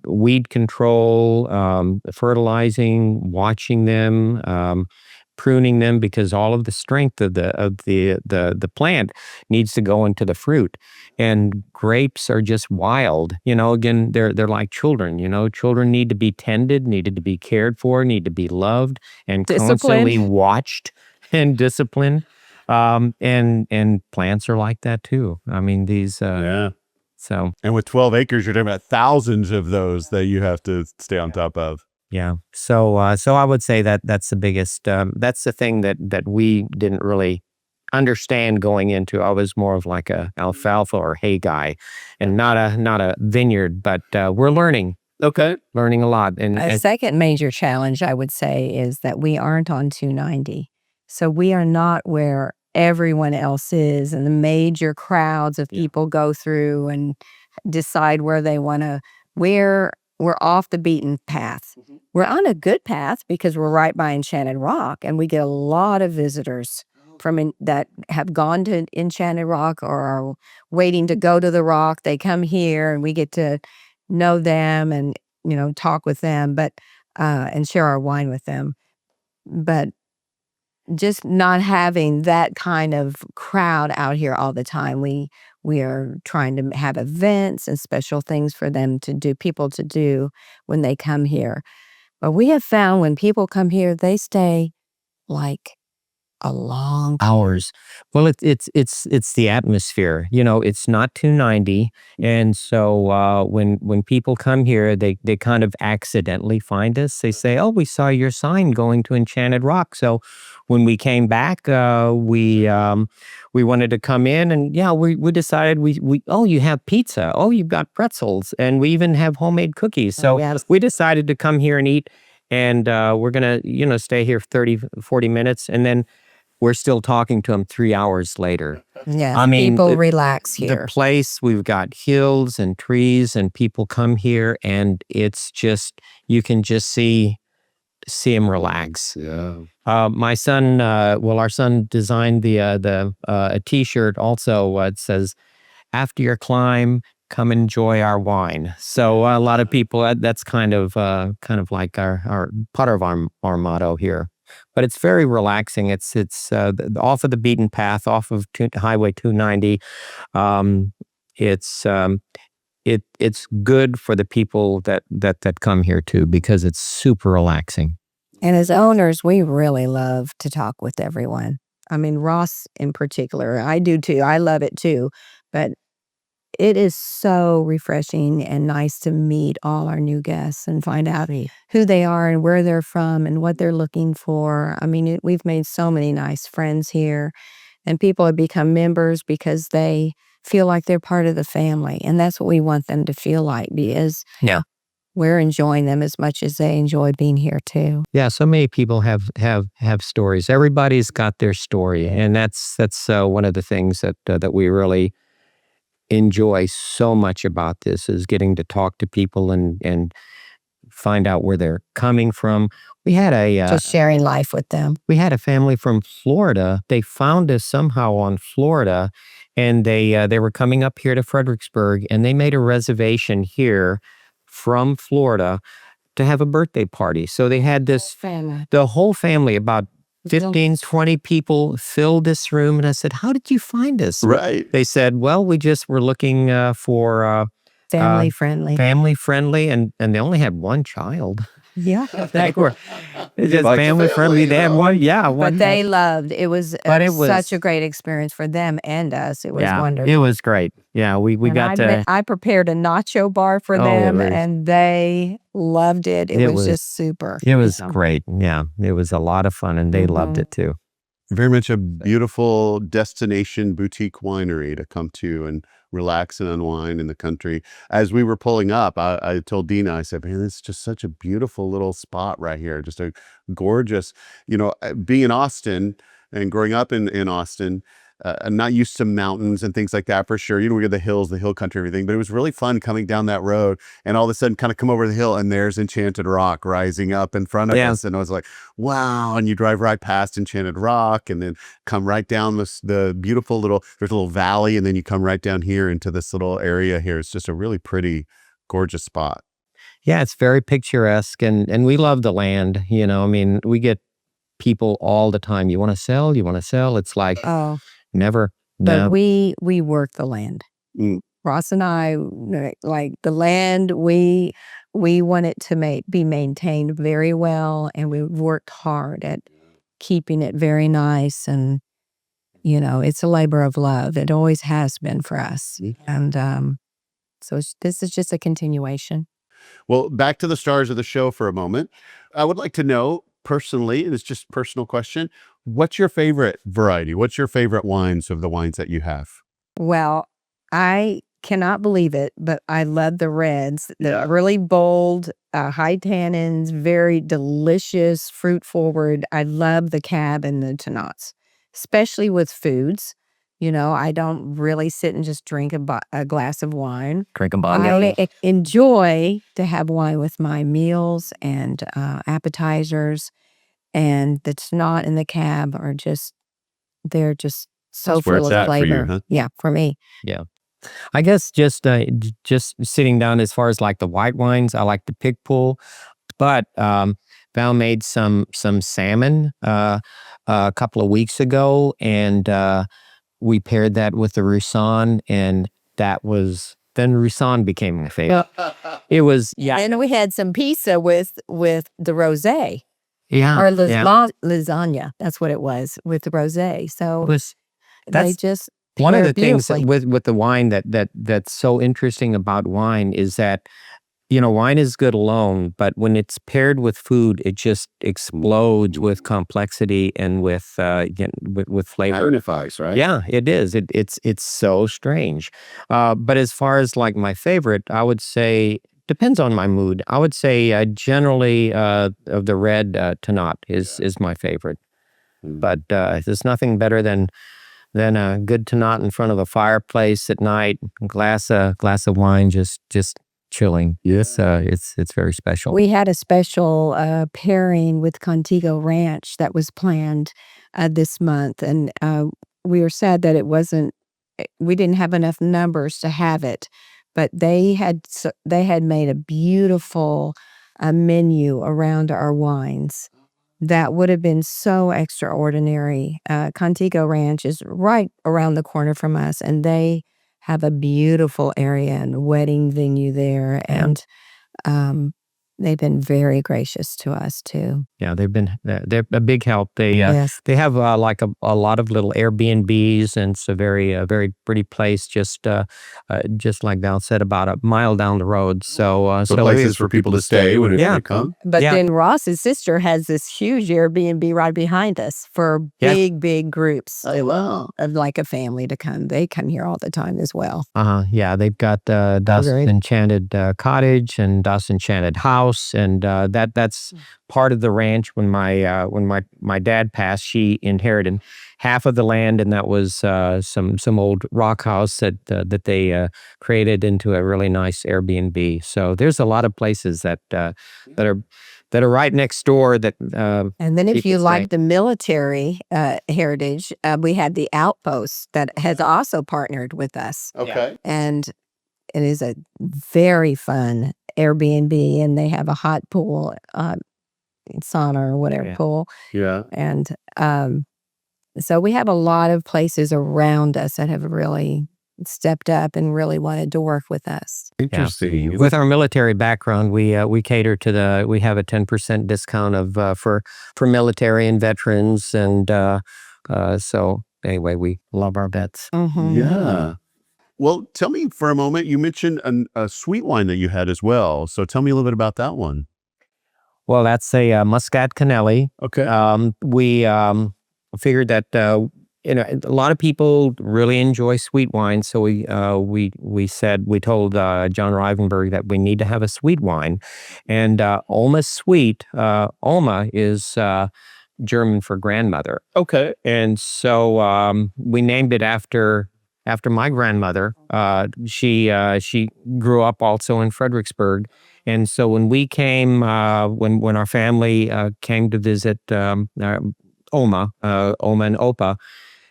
S2: weed control, fertilizing, watching them, pruning them, because all of the strength of the plant needs to go into the fruit. And grapes are just wild. Again, they're like children. Children need to be tended, needed to be cared for, need to be loved and constantly watched and disciplined. And plants are like that too. I mean, these.
S4: Yeah.
S2: So.
S4: And with 12 acres, you're talking about thousands of those that you have to stay on top of.
S2: Yeah. So I would say that's the biggest, that's the thing that we didn't really understand going into. I was more of like a alfalfa or hay guy and not a vineyard, but we're learning.
S4: Okay.
S2: Learning a lot. And
S3: A second major challenge, I would say, is that we aren't on 290. So we are not where everyone else is and the major crowds of people go through and decide where they want to, we're off the beaten path. We're on a good path because we're right by Enchanted Rock, and we get a lot of visitors that have gone to Enchanted Rock or are waiting to go to the rock. They come here, and we get to know them and talk with them, but and share our wine with them. But just not having that kind of crowd out here all the time. We are trying to have events and special things for them to do, people to do when they come here. But we have found when people come here, they stay like a long
S2: hours. Well, it's the atmosphere. It's not 290, and so when people come here, they kind of accidentally find us. They say, "Oh, we saw your sign going to Enchanted Rock." So when we came back, we wanted to come in, and we decided you have pizza. Oh, you've got pretzels, and we even have homemade cookies. So we decided to come here and eat, and we're gonna stay here 30, 40 minutes, and then we're still talking to them 3 hours later.
S3: Yes,
S2: I mean,
S3: people relax
S2: The
S3: here.
S2: place, we've got hills and trees, and people come here, and it's just, you can just see them relax.
S4: Yeah.
S2: My son, our son designed a T-shirt also. It says, "After your climb, come enjoy our wine." So a lot of people, that's kind of like our part of our motto here. But it's very relaxing. It's off of the beaten path, off of Highway 290. It's good for the people that come here too, because it's super relaxing.
S3: And as owners, we really love to talk with everyone. I mean, Ross in particular, I do too. I love it too. But it is so refreshing and nice to meet all our new guests and find out who they are and where they're from and what they're looking for. I mean, we've made so many nice friends here, and people have become members because they feel like they're part of the family. And that's what we want them to feel like, because we're enjoying them as much as they enjoy being here too.
S2: Yeah, so many people have stories. Everybody's got their story, and that's one of the things that we really enjoy so much about this, is getting to talk to people and find out where they're coming from. We had
S3: Just sharing life with them.
S2: we had a family from Florida. They found us somehow on Florida, and they were coming up here to Fredericksburg, and they made a reservation here from Florida to have a birthday party. So they had this,
S3: Family.
S2: the whole family, about 15, 20 people filled this room. And I said, "How did you find us?"
S4: Right.
S2: They said, "Well, we just were looking for
S3: Family friendly.
S2: family friendly," and they only had one child.
S3: Yeah.
S2: They were just
S4: Like
S2: family friendly. They had one,
S3: But
S2: one.
S3: they loved it. Was
S2: But it was
S3: such a great experience for them and us. It was wonderful.
S2: It was great. Yeah, we
S3: And
S2: got to.
S3: I prepared a nacho bar for
S2: Oh,
S3: them,
S2: it was-
S3: and they loved it. It
S2: It
S3: was
S2: was-
S3: just super.
S2: It was great. Yeah, it was a lot of fun, and they loved
S3: Mhm.
S2: it too.
S4: Very much a beautiful destination boutique winery to come to and relax and unwind in the country. As we were pulling up, I told Dina, I said, "Man, this is just such a beautiful little spot right here. Just a gorgeous, being in Austin and growing up in Austin, I'm not used to mountains and things like that for sure. We got the hills, the hill country, everything, but it was really fun coming down that road and all of a sudden kind of come over the hill and there's Enchanted Rock rising up in front of us. And I was like, wow. And you drive right past Enchanted Rock and then come right down the beautiful there's a little valley, and then you come right down here into this little area here. It's just a really pretty, gorgeous spot.
S2: Yeah, it's very picturesque, and we love the land. I mean, we get people all the time. You want to sell? You want to sell? It's like,
S3: Oh,
S2: never.
S3: but
S2: No.
S3: we work the land.
S4: Mm.
S3: Ross and I, like the land, we want it to be maintained very well, and we've worked hard at keeping it very nice. And it's a labor of love. It always has been for us. And so this is just a continuation.
S4: Well, back to the stars of the show for a moment. I would like to know personally, and it's just a personal question, what's your favorite variety? What's your favorite wines of the wines that you have?
S3: Well, I cannot believe it, but I love the reds. They're really bold, high tannins, very delicious, fruit forward. I love the Cab and the Tannats, especially with foods. I don't really sit and just drink a glass of wine.
S2: Drink a
S3: I enjoy to have wine with my meals and appetizers, and the Tannat and the Cab they're just so
S4: That's where
S3: full
S4: it's
S3: of
S4: at for you,
S3: flavor.
S4: huh?
S3: Yeah, for me.
S2: I guess just sitting down, as far as like the white wines, I like the Pigpool, but Val made some salmon a couple of weeks ago, and we paired that with the Roussanne, and then Roussanne became my favorite. It was
S3: And we had some pizza with the rosé,
S2: yeah,
S3: or
S2: yeah.
S3: lasagna. That's what it was, with the rosé. So
S2: It was
S3: they
S2: that's
S3: just
S2: one of
S3: paired
S2: the things that
S3: beautifully.
S2: with the wine that's so interesting about wine is that wine is good alone, but when it's paired with food, it just explodes with complexity and with flavor.
S4: Magnifies, right?
S2: Yeah, it is. It's so strange. But as far as like my favorite, I would say depends on my mood. I would say generally of the red Tannat is my favorite. But there's nothing better than a good Tannat in front of a fireplace at night, glass of wine, just chilling.
S4: Yes.
S2: It's very special.
S3: We had a special pairing with Contigo Ranch that was planned this month, and we were sad that we didn't have enough numbers to have it, but they had made a beautiful menu around our wines that would have been so extraordinary. Contigo Ranch is right around the corner from us, and they have a beautiful area and wedding venue there, and they've been very gracious to us too.
S2: Yeah, they're a big help. They
S3: Yes.
S2: they have like a lot of little Airbnbs, and it's a very pretty place. Just like Val said, about a mile down the road. So
S4: places for people to stay when they come.
S3: But
S2: Yeah.
S3: then Ross's sister has this huge Airbnb right behind us for big groups.
S4: Oh, wow.
S3: Of like a family to come. They come here all the time as well.
S2: Yeah, they've got Das
S3: Very-
S2: Enchanted Cottage and Das Enchanted House, and that's part of the ranch. When my dad passed, she inherited half of the land, and that was some old rock house that they created into a really nice Airbnb. So there's a lot of places that are right next door. That
S3: And then if
S2: people
S3: you
S2: stay.
S3: like the military heritage, we had the Outpost that has also partnered with us.
S4: Okay.
S3: And it is a very fun Airbnb, and they have a hot pool, sauna or whatever
S2: Yeah.
S3: pool.
S4: Yeah.
S3: And so we have a lot of places around us that have really stepped up and really wanted to work with us.
S4: Interesting.
S2: With our military background, we cater to we have a 10% discount of for military and veterans, and so anyway, we love our vets.
S3: Mhm.
S4: Yeah. Well, tell me for a moment, you mentioned a sweet wine that you had as well. So tell me a little bit about that one.
S2: Well, that's a Muscat Canelli.
S4: Okay.
S2: We figured that a lot of people really enjoy sweet wine, so we told John Rivenburgh that we need to have a sweet wine, and Alma Sweet. Alma is German for grandmother.
S4: Okay.
S2: And so we named it after my grandmother. She grew up also in Fredericksburg, and so when we came, when our family came to visit Oma and Opa,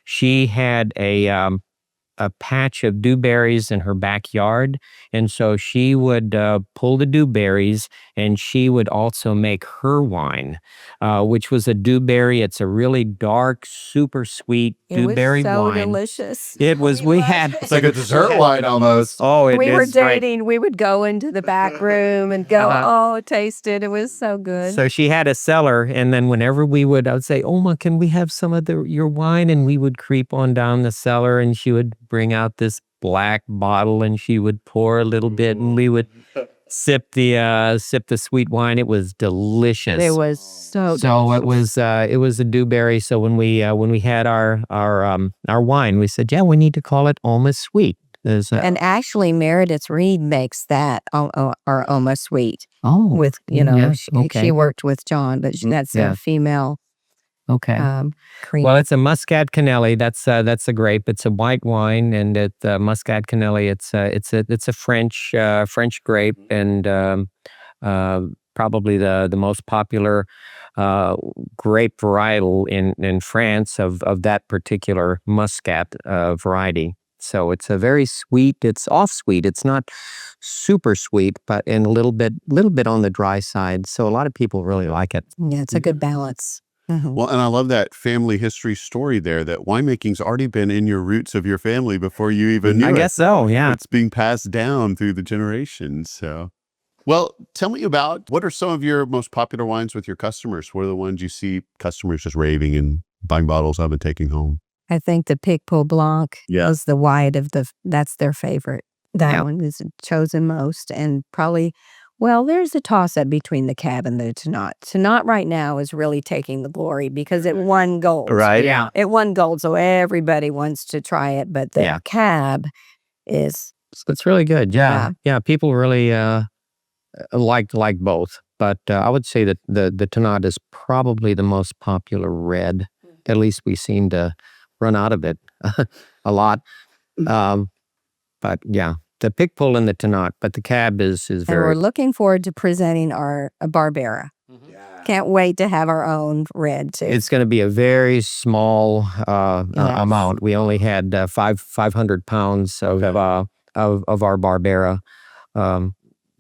S2: she had a patch of dewberries in her backyard, and so she would pull the dewberries, and she would also make her wine, which was a dewberry. It's a really dark, super sweet dewberry
S3: It was so
S2: wine.
S3: delicious.
S2: It was. We had.
S4: It's like a dessert wine almost.
S2: Oh, it
S3: We were
S2: is great.
S3: dating. We would go into the back room and go, oh, taste it. It was so good.
S2: So she had a cellar, and then whenever I would say, "Oma, can we have some of your wine?" And we would creep on down the cellar, and she would bring out this black bottle, and she would pour a little bit, and we would sip the sweet wine. It was delicious.
S3: It was so
S2: So it was a dewberry. So when we had our wine, we said, yeah, we need to call it Alma Sweet.
S3: And actually, Meredith Reed makes that our Oma Sweet
S2: Oh,
S3: with
S2: yeah,
S3: she worked with John, but that's
S2: Yeah.
S3: a female
S2: okay.
S3: cream.
S2: Well, it's a Muscat Canelli. That's a grape. It's a white wine, and Muscat Canelli. It's a French grape, and probably the most popular grape varietal in France of that particular Muscat variety. So it's a very sweet. It's off sweet. It's not super sweet, but in a little bit on the dry side. So a lot of people really like it.
S3: Yeah, it's a good balance. Mhm.
S4: Well, and I love that family history story there, that winemaking's already been in your roots of your family before you even knew
S2: I
S4: it.
S2: guess so. Yeah.
S4: It's being passed down through the generations. So, well, tell me about, what are some of your most popular wines with your customers? What are the ones you see customers just raving and buying bottles of and taking home?
S3: I think the Picpoul Blanc
S4: Yeah.
S3: is the white that's their favorite. That
S2: Yeah.
S3: one is chosen most, and probably, well, there's a toss-up between the Cab and the Tannat. Tannat right now is really taking the glory because it won gold.
S4: Right.
S2: Yeah.
S3: It won gold, so everybody wants to try it, but the
S2: Yeah.
S3: Cab is,
S2: It's really good. Yeah.
S3: Yeah.
S2: Yeah. People really like both. But I would say that the Tannat is probably the most popular red at least we seem to run out of it a lot. But yeah, the Picpoul and the Tannat, but the Cab is
S3: And we're
S2: very.
S3: looking forward to presenting our Barbera. Can't wait to have our own red too.
S2: It's going to be a very small amount. We only had 500 pounds of our Barbera.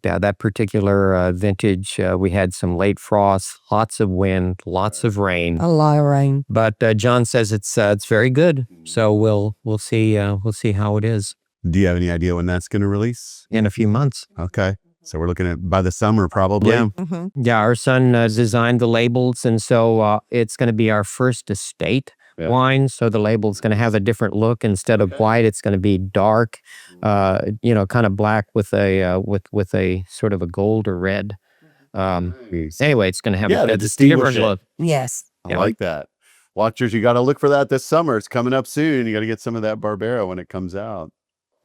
S2: That particular vintage, we had some late frost, lots of wind, lots of rain.
S3: A lot of rain.
S2: But John says it's very good. So we'll see how it is
S4: Do you have any idea when that's going to release?
S2: in a few months.
S4: Okay. So we're looking at by the summer, probably.
S2: Yeah.
S3: Mm-hmm.
S2: Yeah, our son designed the labels, and so it's going to be our first estate wine. So the label's going to have a different look. Instead of white, it's going to be dark, kind of black with a with a sort of a gold or red. Anyway, it's going to have
S4: Yeah, to
S2: a
S4: distinguish
S2: different look.
S3: Yes.
S4: I like that. Watchers, you got to look for that this summer. It's coming up soon. You got to get some of that Barbera when it comes out.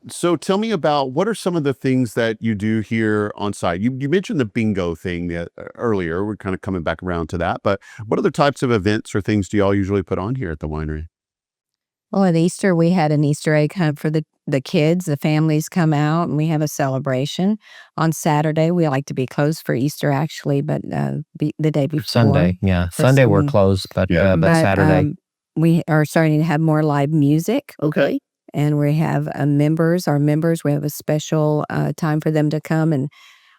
S4: So tell me about what are some of the things that you do here on site? You mentioned the bingo thing earlier. We're kind of coming back around to that. But what other types of events or things do y'all usually put on here at the winery?
S3: Well, at Easter, we had an Easter egg hunt for the kids. The families come out and we have a celebration. On Saturday, we like to be closed for Easter, actually, but the day before.
S2: Sunday, yeah.
S3: For
S2: Sunday we're
S3: Sunday.
S2: closed, but Saturday.
S3: We are starting to have more live music.
S4: Okay.
S3: And we have our members, we have a special time for them to come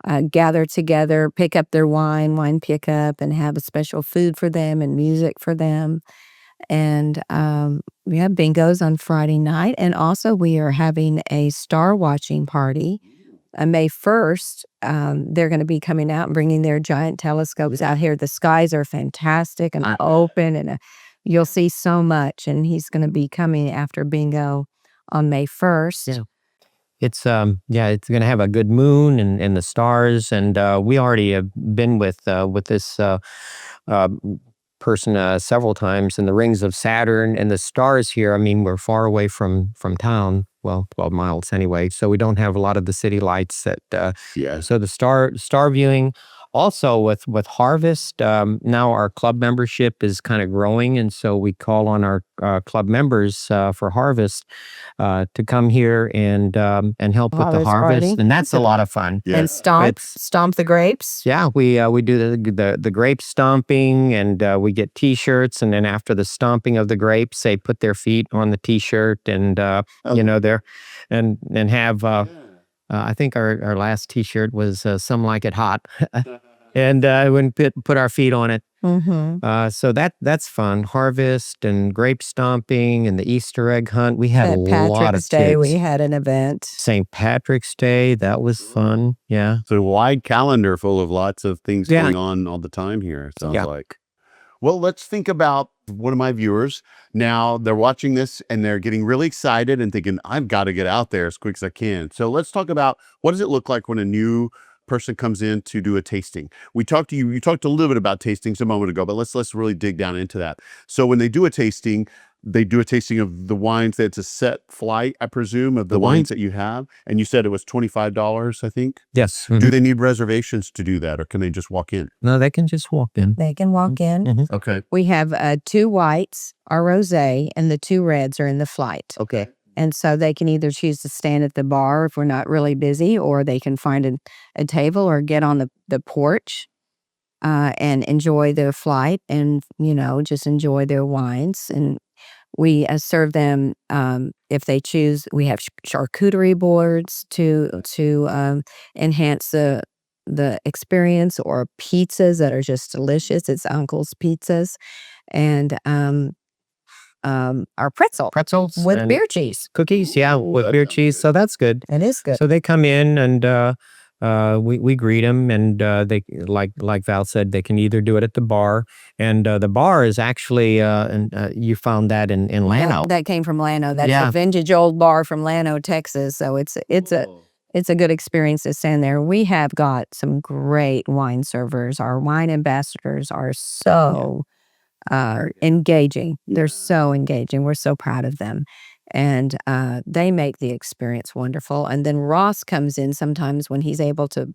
S3: and gather together, pick up their wine pickup, and have a special food for them and music for them. And we have bingos on Friday night. And also we are having a star watching party. May 1st, they're going to be coming out and bringing their giant telescopes out here. The skies are fantastic and open, and you'll see so much. And he's going to be coming after bingo on May 1st.
S2: Yeah. It's it's going to have a good moon and the stars, and we already have been with this person several times, and the rings of Saturn and the stars here. I mean, we're far away from town, well, 12 miles anyway, so we don't have a lot of the city lights that so the star viewing. Also with Harvest, now our club membership is kind of growing, and so we call on our club members for Harvest to come here and help with the harvest,
S3: party.
S2: and that's a lot of fun.
S4: Yeah.
S3: And stomp the grapes.
S2: Yeah, we do the grape stomping, and we get T-shirts, and then after the stomping of the grapes, they put their feet on the T-shirt, and there, and have. I think our last T-shirt was "Some Like It Hot," and when put our feet on it.
S3: Mm-hmm.
S2: So that's fun. Harvest and grape stomping and the Easter egg hunt. We had a lot of
S3: Patrick's Day,
S2: kids.
S3: we had an event.
S2: St. Patrick's Day, that was fun. Yeah.
S4: So a wide calendar full of lots of things
S2: Yeah.
S4: going on all the time here, it sounds
S2: Yeah.
S4: like. Well, let's think about one of my viewers. Now they're watching this and they're getting really excited and thinking, I've got to get out there as quick as I can. So let's talk about what does it look like when a new person comes in to do a tasting. You talked a little bit about tastings a moment ago, but let's really dig down into that. So when they do a tasting of the wines. That's a set flight, I presume, of the wines that you have. And you said it was $25, I think.
S2: Yes.
S4: Do they need reservations to do that, or can they just walk in?
S2: No, they can just walk in.
S3: They can walk in.
S2: Mhm.
S4: Okay.
S3: We have 2 whites, our rosé, and the 2 reds are in the flight.
S4: Okay.
S3: And so they can either choose to stand at the bar if we're not really busy, or they can find a table or get on the porch and enjoy their flight and, just enjoy their wines. And we serve them, if they choose, we have charcuterie boards to enhance the experience, or pizzas that are just delicious. It's Uncle's Pizzas. And our pretzels with
S2: and
S3: beer cheese.
S2: cookies. Yeah, with beer cheese. So that's good.
S3: It is good.
S2: So they come in and we greet them, and they like Val said, they can either do it at the bar, and the bar is actually you found that in Llano.
S3: That came from Llano. That's
S2: Yeah.
S3: a vintage old bar from Llano, Texas. So it's a good experience to stand there. We have got some great wine servers. Our wine ambassadors are so engaging. They're so engaging. We're so proud of them. And they make the experience wonderful. And then Ross comes in sometimes when he's able to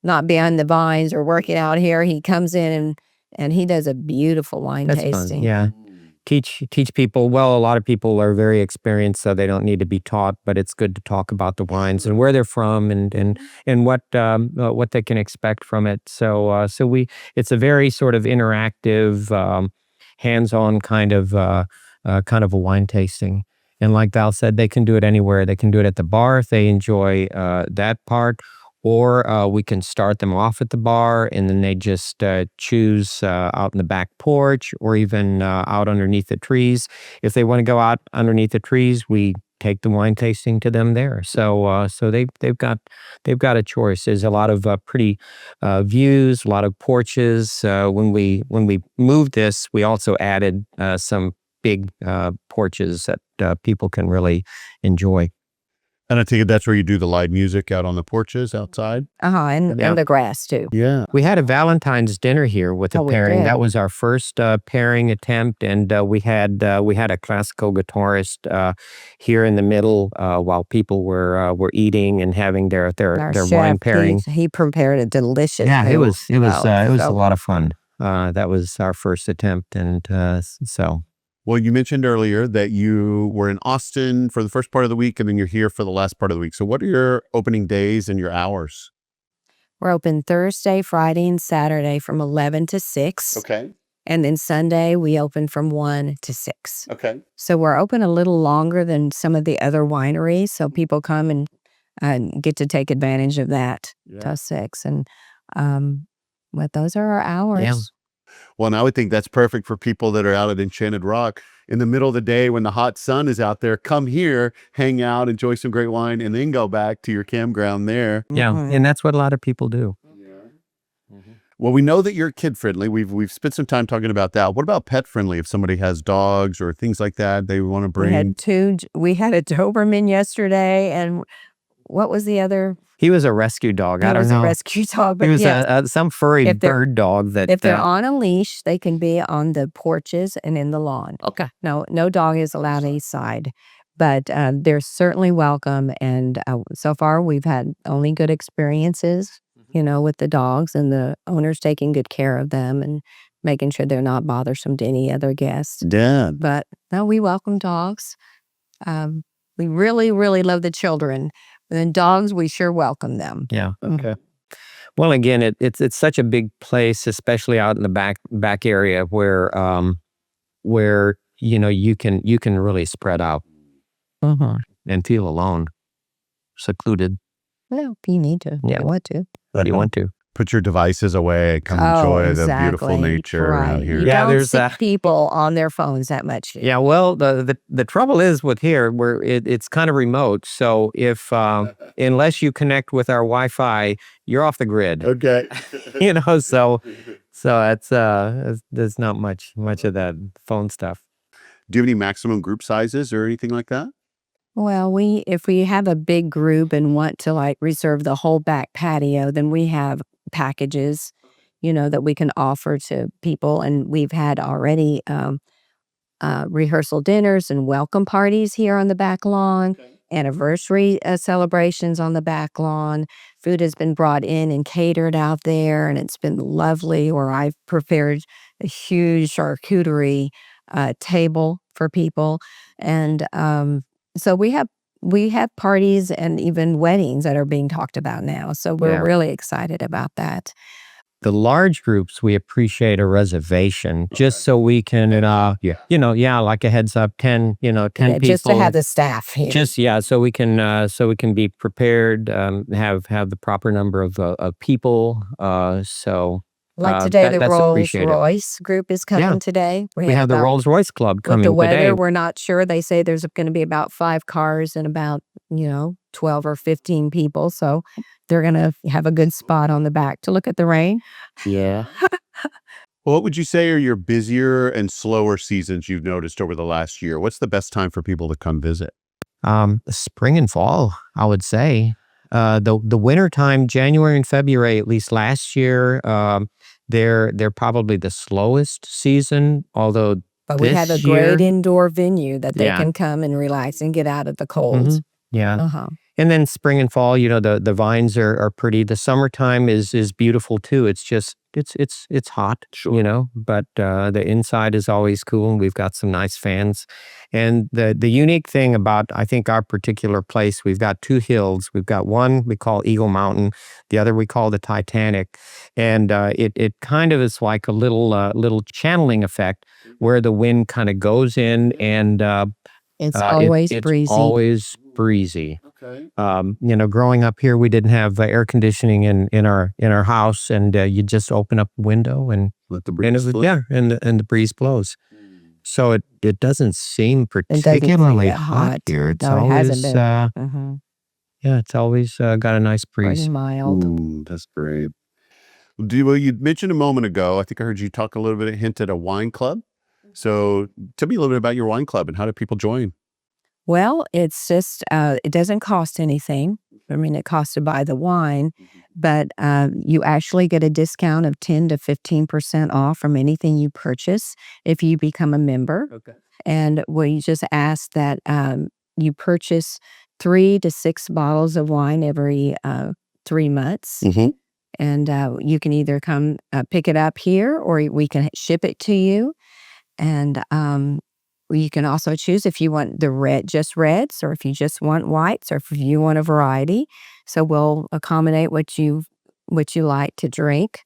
S3: not be on the vines or working out here. He comes in and he does a beautiful wine
S2: That's
S3: tasting.
S2: fun. Yeah. teach people. Well, a lot of people are very experienced, so they don't need to be taught. But it's good to talk about the wines and where they're from and what they can expect from it. So it's a very sort of interactive, hands-on kind of a wine tasting. And like Val said, they can do it anywhere. They can do it at the bar if they enjoy that part. Or we can start them off at the bar, and then they just choose out in the back porch or even out underneath the trees. If they want to go out underneath the trees, we take the wine tasting to them there. So they've got a choice. There's a lot of pretty views, a lot of porches. When we moved this, we also added some big porches that people can really enjoy.
S4: And I take it that's where you do the live music out on the porches outside?
S3: And the grass too.
S4: Yeah.
S2: We had a Valentine's dinner here with a
S3: we
S2: pairing.
S3: did.
S2: That was our first pairing attempt, and we had a classical guitarist here in the middle while people were eating and having their
S3: Our
S2: wine
S3: chef,
S2: pairing.
S3: he prepared a delicious
S2: Yeah, it
S3: meal.
S2: was a
S3: So-
S2: lot of fun. That was our first attempt, and so.
S4: Well, you mentioned earlier that you were in Austin for the first part of the week, and then you're here for the last part of the week. So what are your opening days and your hours?
S3: We're open Thursday, Friday, and Saturday from 11 to 6.
S4: Okay.
S3: And then Sunday, we open from 1 to 6.
S4: Okay.
S3: So we're open a little longer than some of the other wineries. So people come and get to take advantage of that till 6. And but those are our hours.
S2: Yeah.
S4: Well, and I would think that's perfect for people that are out at Enchanted Rock in the middle of the day when the hot sun is out there. Come here, hang out, enjoy some great wine, and then go back to your campground there.
S2: Yeah, and that's what a lot of people do.
S4: Well, we know that you're kid friendly. We've spent some time talking about that. What about pet friendly? If somebody has dogs or things like that, they want to bring.
S3: We had a Doberman yesterday, and what was the other?
S2: He was a rescue dog. I
S3: It
S2: don't
S3: was
S2: know.
S3: a rescue dog, but
S2: He was
S3: yes,
S2: some furry
S3: If they're-
S2: bird dog that.
S3: if they're on a leash, they can be on the porches and in the lawn.
S2: Okay.
S3: No dog is allowed inside, but they're certainly welcome. And so far, we've had only good experiences, with the dogs and the owners taking good care of them and making sure they're not bothersome to any other guests.
S4: Yeah.
S3: But no, we welcome dogs. We really, really love the children. And then dogs, we sure welcome them.
S2: Yeah.
S4: Okay.
S2: Well, again, it's such a big place, especially out in the back area where you can really spread out and feel alone, secluded.
S3: No, you need to.
S2: Yeah.
S3: You want to.
S2: What do you want to?
S4: Put your devices away. Come enjoy the beautiful nature around here.
S3: You
S2: Yeah,
S3: don't
S2: there's
S3: see people on their phones that much.
S2: Yeah, well, the trouble is with here, where it's kind of remote. So if unless you connect with our Wi-Fi, you're off the grid.
S4: Okay.
S2: So it's there's not much of that phone stuff.
S4: Do you have any maximum group sizes or anything like that?
S3: Well, if we have a big group and want to reserve the whole back patio, then we have packages, that we can offer to people. And we've had already rehearsal dinners and welcome parties here on the back lawn, anniversary celebrations on the back lawn. Food has been brought in and catered out there, and it's been lovely. Or I've prepared a huge charcuterie table for people. And so we have parties and even weddings that are being talked about now. So we're really excited about that.
S2: The large groups, we appreciate a reservation just so we can, like a heads up, 10 people.
S3: Just to have the staff here.
S2: So we can be prepared, have the proper number of people.
S3: Today, the
S2: that's
S3: Rolls
S2: appreciated.
S3: Royce group is coming today.
S2: We have the
S3: about-
S2: Rolls Royce Club
S3: With
S2: coming
S3: the weather,
S2: today.
S3: we're not sure. They say there's going to be about 5 cars and about, 12 or 15 people. So they're going to have a good spot on the back to look at the rain.
S2: Yeah.
S4: Well, what would you say are your busier and slower seasons you've noticed over the last year? What's the best time for people to come visit?
S2: Spring and fall, I would say. The winter time, January and February, at least last year, they're probably the slowest season. Although
S3: But we have a
S2: this
S3: great
S2: year-
S3: indoor venue that they
S2: Yeah.
S3: can come and relax and get out of the cold.
S2: yeah, and then spring and fall, the vines are pretty. The summertime is beautiful too. It's it's hot, but the inside is always cool, and we've got some nice fans. And the unique thing about, I think, our particular place, we've got two hills. We've got one we call Eagle Mountain, the other we call the Titanic, and it kind of is like a little channeling effect where the wind kind of goes in, and
S3: it's always breezy.
S2: It's always breezy.
S4: Okay.
S2: Growing up here, we didn't have air conditioning in our house, and you just open up the window and
S4: let the breeze blow.
S2: Yeah, and the breeze blows. So it doesn't seem
S3: It doesn't
S2: particularly
S3: get
S2: hot here. It's
S3: No, it
S2: always
S3: hasn't been.
S2: yeah, it's always got a nice breeze.
S3: Pretty mild.
S4: Ooh, that's great. Well, you mentioned a moment ago, I think I heard you talk a little bit, hint at a wine club. So tell me a little bit about your wine club and how do people join?
S3: Well, it's just, it doesn't cost anything. I mean, it costs to buy the wine, but you actually get a discount of 10 to 15% off from anything you purchase if you become a member.
S2: Okay.
S3: And we just ask that you purchase 3 to 6 bottles of wine every 3 months. And you can either come pick it up here, or we can ship it to you. And you can also choose if you want just reds, or if you just want whites, or if you want a variety. So we'll accommodate what you like to drink.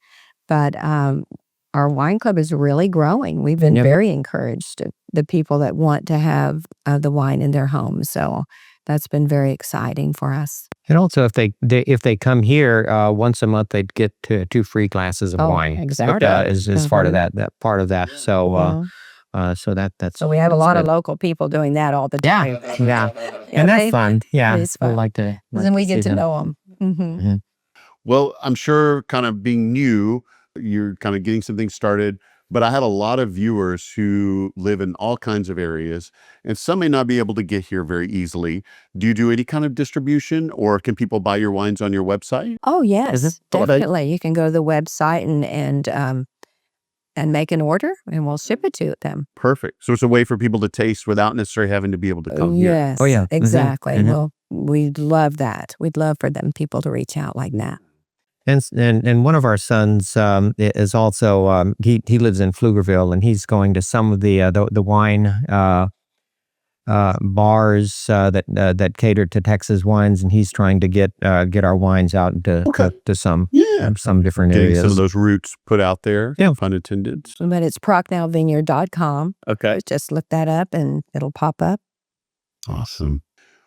S3: But our wine club is really growing. We've been very encouraged, the people that want to have the wine in their homes. So that's been very exciting for us.
S2: And also, if they come here once a month, they'd get 2 free glasses of wine.
S3: Exactly.
S2: As part of that part of that. So that's
S3: so we have a lot of local people doing that all the time.
S2: And that's fun. Yeah,
S3: it's fun.
S2: We like to.
S3: Then we get to know them.
S4: Well, I'm sure, kind of being new, you're kind of getting some things started. But I had a lot of viewers who live in all kinds of areas, and some may not be able to get here very easily. Do you do any kind of distribution, or can people buy your wines on your website?
S3: Oh, yes, definitely. You can go to the website and make an order, and we'll ship it to them.
S4: Perfect. So it's a way for people to taste without necessarily having to be able to come here.
S3: Yes.
S2: Oh, yeah.
S3: Exactly. Well, we'd love that. We'd love for people to reach out like that.
S2: And one of our sons is also he lives in Pflugerville, and he's going to some of the wine bars that cater to Texas wines, and he's trying to get our wines out to some different
S4: Getting
S2: areas.
S4: some of those roots put out there.
S2: Yeah.
S4: Pun intended.
S3: But it's ProchnowVineyard.com.
S2: Okay.
S3: Just look that up, and it'll pop up.
S4: Awesome.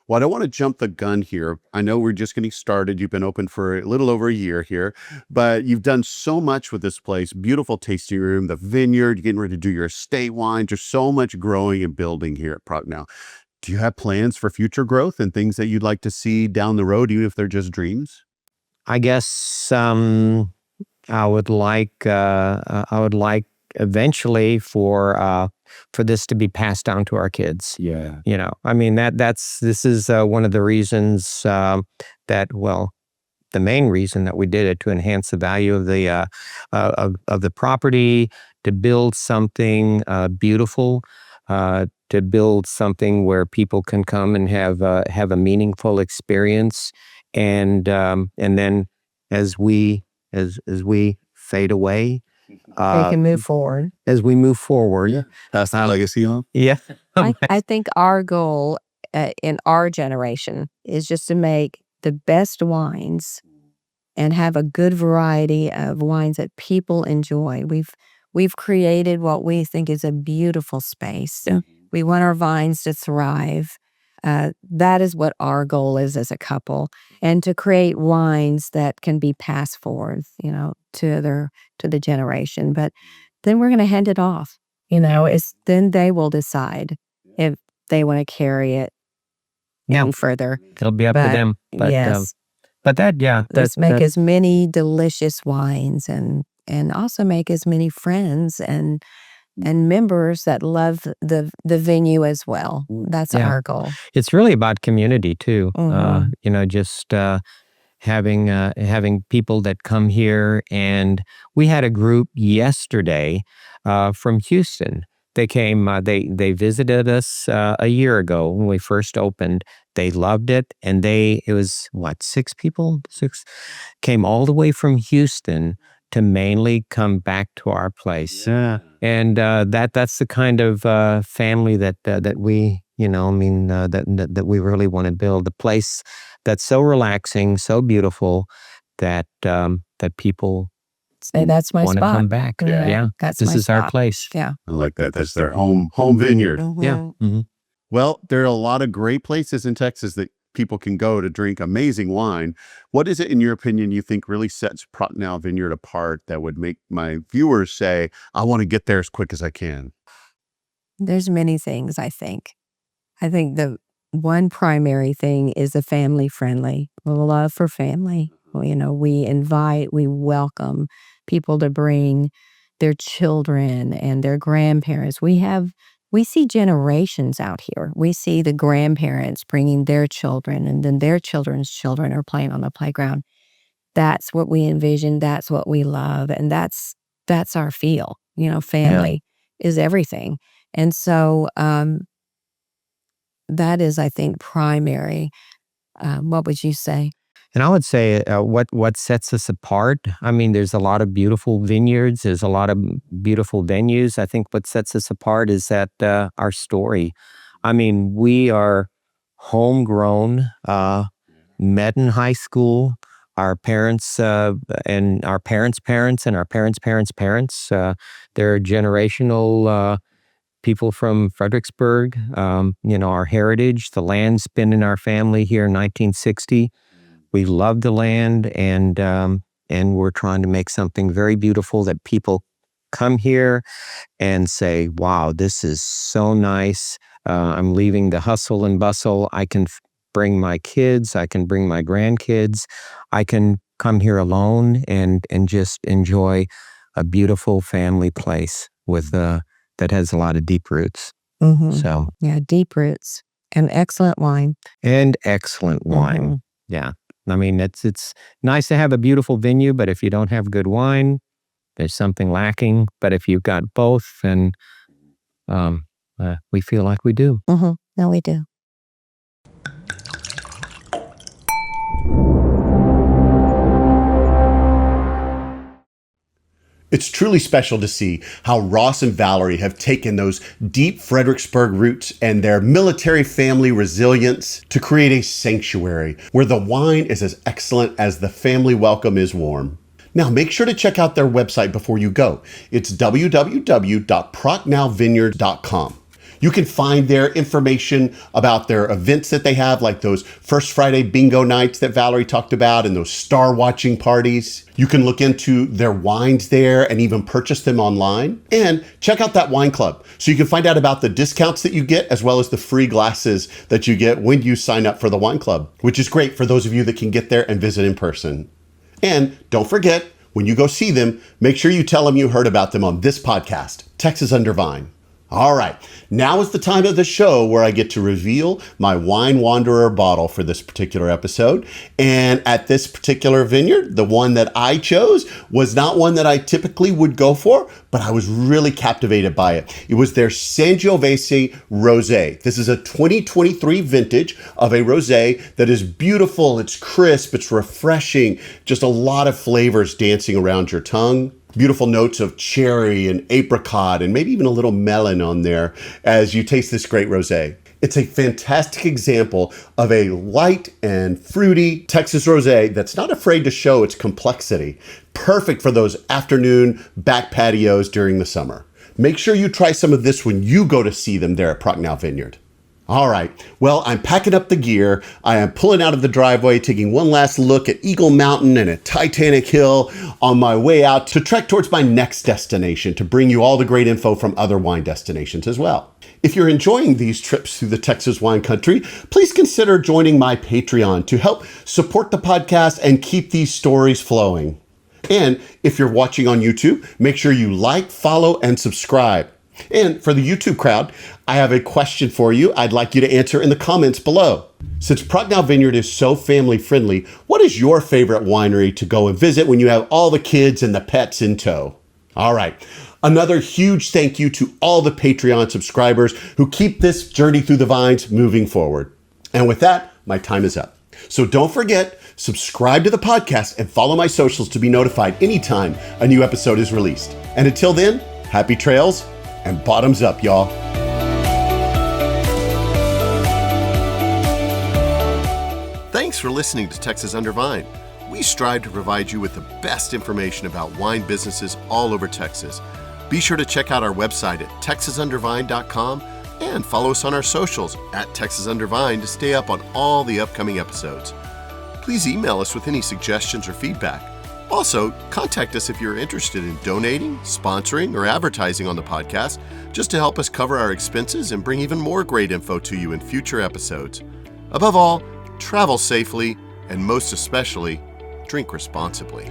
S4: Well, I don't want to jump the gun here. I know we're just getting started. You've been open for a little over a year here, but you've done so much with this place. Beautiful tasting room, the vineyard, you're getting ready to do your estate wines. There's so much growing and building here at Prochnow. Do you have plans for future growth and things that you'd like to see down the road, even if they're just dreams?
S2: I guess I would like eventually for this to be passed down to our kids.
S4: Yeah.
S2: I mean, this is one of the reasons the main reason that we did it, to enhance the value of the property, to build something beautiful, to build something where people can come and have a meaningful experience, and then as we fade away,
S3: they can move forward.
S2: As we move forward.
S4: That's not legacy, huh?
S2: Yeah.
S3: I think our goal in our generation is just to make the best wines and have a good variety of wines that people enjoy. We've created what we think is a beautiful space.
S2: Yeah.
S3: We want our vines to thrive. That is what our goal is as a couple, and to create wines that can be passed forth, to the generation. But then we're going to hand it off. Then they will decide if they want to carry it any further.
S2: It'll be up to them. But,
S3: yes.
S2: Let's
S3: make as many delicious wines, and also make as many friends and members that love the venue as well. That's our goal.
S2: It's really about community too.
S3: Mm-hmm.
S2: Just having people that come here. And we had a group yesterday from Houston. They came. They visited us a year ago when we first opened. They loved it, and it was 6 people. 6 came all the way from Houston to mainly come back to our place.
S4: Yeah.
S2: And that's the kind of family that we, that we really want to build. A place that's so relaxing, so beautiful that that people
S3: Say that's my
S2: want to
S3: spot.
S2: come back.
S3: Yeah.
S2: Yeah,
S3: That's
S2: this
S3: my
S2: is our
S3: spot.
S2: place.
S3: Yeah.
S4: I like that. That's their home vineyard.
S2: Yeah. Mm-hmm.
S4: Well, there are a lot of great places in Texas that people can go to drink amazing wine. What is it, in your opinion, you think really sets Prochnow Vineyard apart that would make my viewers say, I want to get there as quick as I can?
S3: There's many things, I think. I think the one primary thing is the family friendly, love for family. Well, we invite, we welcome people to bring their children and their grandparents. We see generations out here. We see the grandparents bringing their children, and then their children's children are playing on the playground. That's what we envision. That's what we love. And that's our feel. Family is everything. And so that is, I think, primary. What would you say?
S2: And I would say what sets us apart, I mean, there's a lot of beautiful vineyards. There's a lot of beautiful venues. I think what sets us apart is that our story. I mean, we are homegrown, met in high school. Our parents and our parents' parents and our parents' parents' parents, they're generational people from Fredericksburg. Our heritage, the land's been in our family here in 1960. We love the land, and we're trying to make something very beautiful that people come here and say, wow, this is so nice. I'm leaving the hustle and bustle. I can bring my kids. I can bring my grandkids. I can come here alone and just enjoy a beautiful family place with that has a lot of deep roots.
S3: Mm-hmm.
S2: So
S3: yeah, deep roots and excellent wine.
S2: And excellent wine. Mm-hmm. Yeah. I mean, it's nice to have a beautiful venue, but if you don't have good wine, there's something lacking. But if you've got both, then we feel like we do.
S3: Mm-hmm. No, we do.
S1: It's truly special to see how Ross and Valerie have taken those deep Fredericksburg roots and their military family resilience to create a sanctuary where the wine is as excellent as the family welcome is warm. Now, make sure to check out their website before you go. It's www.prochnowvineyard.com. You can find their information about their events that they have, like those First Friday bingo nights that Valerie talked about and those star watching parties. You can look into their wines there and even purchase them online. And check out that wine club so you can find out about the discounts that you get as well as the free glasses that you get when you sign up for the wine club, which is great for those of you that can get there and visit in person. And don't forget, when you go see them, make sure you tell them you heard about them on this podcast, Texas Under Vine. All right, now is the time of the show where I get to reveal my Wine Wanderer bottle for this particular episode. And at this particular vineyard, the one that I chose was not one that I typically would go for, but I was really captivated by it. It was their Sangiovese Rosé. This is a 2023 vintage of a rosé that is beautiful, it's crisp, it's refreshing, just a lot of flavors dancing around your tongue. Beautiful notes of cherry and apricot and maybe even a little melon on there as you taste this great rosé. It's a fantastic example of a light and fruity Texas rosé that's not afraid to show its complexity. Perfect for those afternoon back patios during the summer. Make sure you try some of this when you go to see them there at Prochnow Vineyard. All right, well, I'm packing up the gear. I am pulling out of the driveway, taking one last look at Eagle Mountain and at Titanic Hill on my way out to trek towards my next destination to bring you all the great info from other wine destinations as well. If you're enjoying these trips through the Texas wine country, please consider joining my Patreon to help support the podcast and keep these stories flowing. And if you're watching on YouTube, make sure you like, follow, and subscribe. And for the YouTube crowd, I have a question for you I'd like you to answer in the comments below. Since Prochnow Vineyard is so family friendly, what is your favorite winery to go and visit when you have all the kids and the pets in tow? All right, another huge thank you to all the Patreon subscribers who keep this journey through the vines moving forward. And with that, my time is up.
S4: So don't forget, subscribe to the podcast and follow my socials to be notified anytime a new episode is released. And until then, happy trails and bottoms up, y'all. Thanks for listening to Texas Under Vine. We strive to provide you with the best information about wine businesses all over Texas. Be sure to check out our website at texasundervine.com and follow us on our socials at Texas Under Vine to stay up on all the upcoming episodes. Please email us with any suggestions or feedback. Also, contact us if you're interested in donating, sponsoring, or advertising on the podcast, just to help us cover our expenses and bring even more great info to you in future episodes. Above all, travel safely, and most especially, drink responsibly.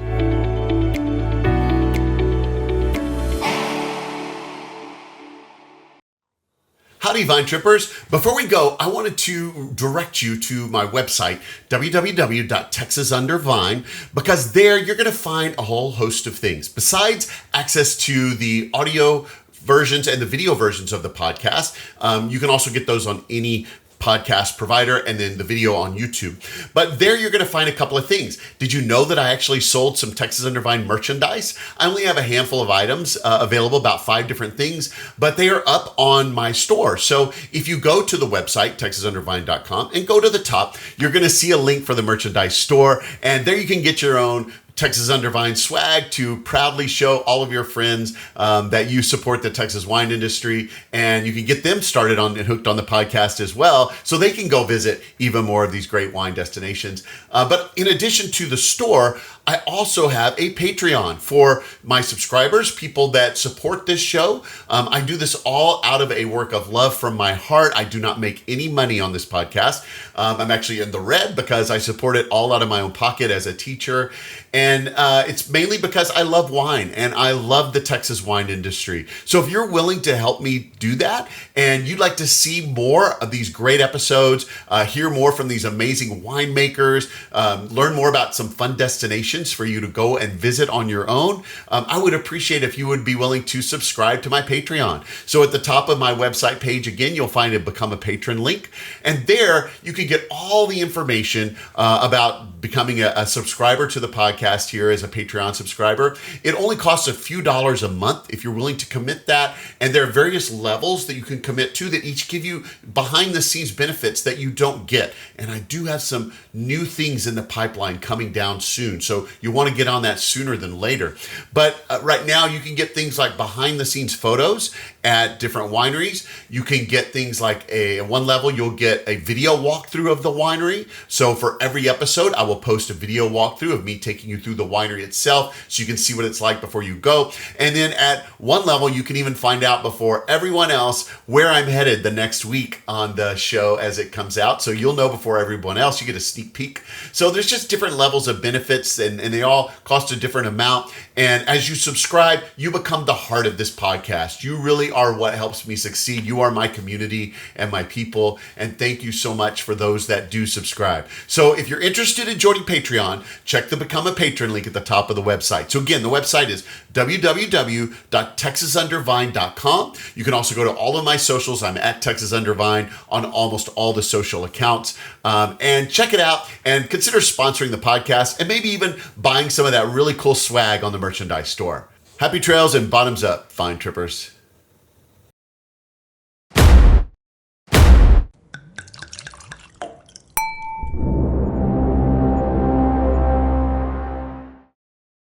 S1: Howdy, Vine Trippers. Before we go, I wanted to direct you to my website, www.texasundervine, because there you're going to find a whole host of things. Besides access to the audio versions and the video versions of the podcast, you can also get those on any podcast provider and then the video on YouTube. But there you're going to find a couple of things. Did you know that I actually sold some Texas Under Vine merchandise? I only have a handful of items available, about 5 different things, but they are up on my store. So if you go to the website, texasundervine.com, and go to the top, you're going to see a link for the merchandise store. And there you can get your own Texas Under Vine swag to proudly show all of your friends that you support the Texas wine industry, and you can get them started on and hooked on the podcast as well, so they can go visit even more of these great wine destinations. But in addition to the store, I also have a Patreon for my subscribers, people that support this show. I do this all out of a work of love from my heart. I do not make any money on this podcast. I'm actually in the red because I support it all out of my own pocket as a teacher. And it's mainly because I love wine and I love the Texas wine industry. So if you're willing to help me do that and you'd like to see more of these great episodes, hear more from these amazing winemakers, learn more about some fun destinations for you to go and visit on your own, I would appreciate if you would be willing to subscribe to my Patreon. So at the top of my website page, again, you'll find a Become a Patron link. And there you can get all the information about becoming a subscriber to the podcast here as a Patreon subscriber. It only costs a few dollars a month if you're willing to commit that. And there are various levels that you can commit to that each give you behind the scenes benefits that you don't get. And I do have some new things in the pipeline coming down soon. So you want to get on that sooner than later. But right now you can get things like behind the scenes photos at different wineries. You can get things like at one level, you'll get a video walkthrough of the winery. So for every episode, I will post a video walkthrough of me taking you through the winery itself so you can see what it's like before you go. And then at one level, you can even find out before everyone else where I'm headed the next week on the show as it comes out. So you'll know before everyone else. You get a sneak peek. So there's just different levels of benefits and they all cost a different amount. And as you subscribe, you become the heart of this podcast. You really are what helps me succeed. You are my community and my people. And thank you so much for those that do subscribe. So if you're interested in joining Patreon, check the Become a Patron link at the top of the website. So again, the website is www.texasundervine.com. You can also go to all of my socials. I'm at Texas Under Vine on almost all the social accounts. And check it out and consider sponsoring the podcast and maybe even buying some of that really cool swag on the merchandise store. Happy trails and bottoms up, Vine Trippers.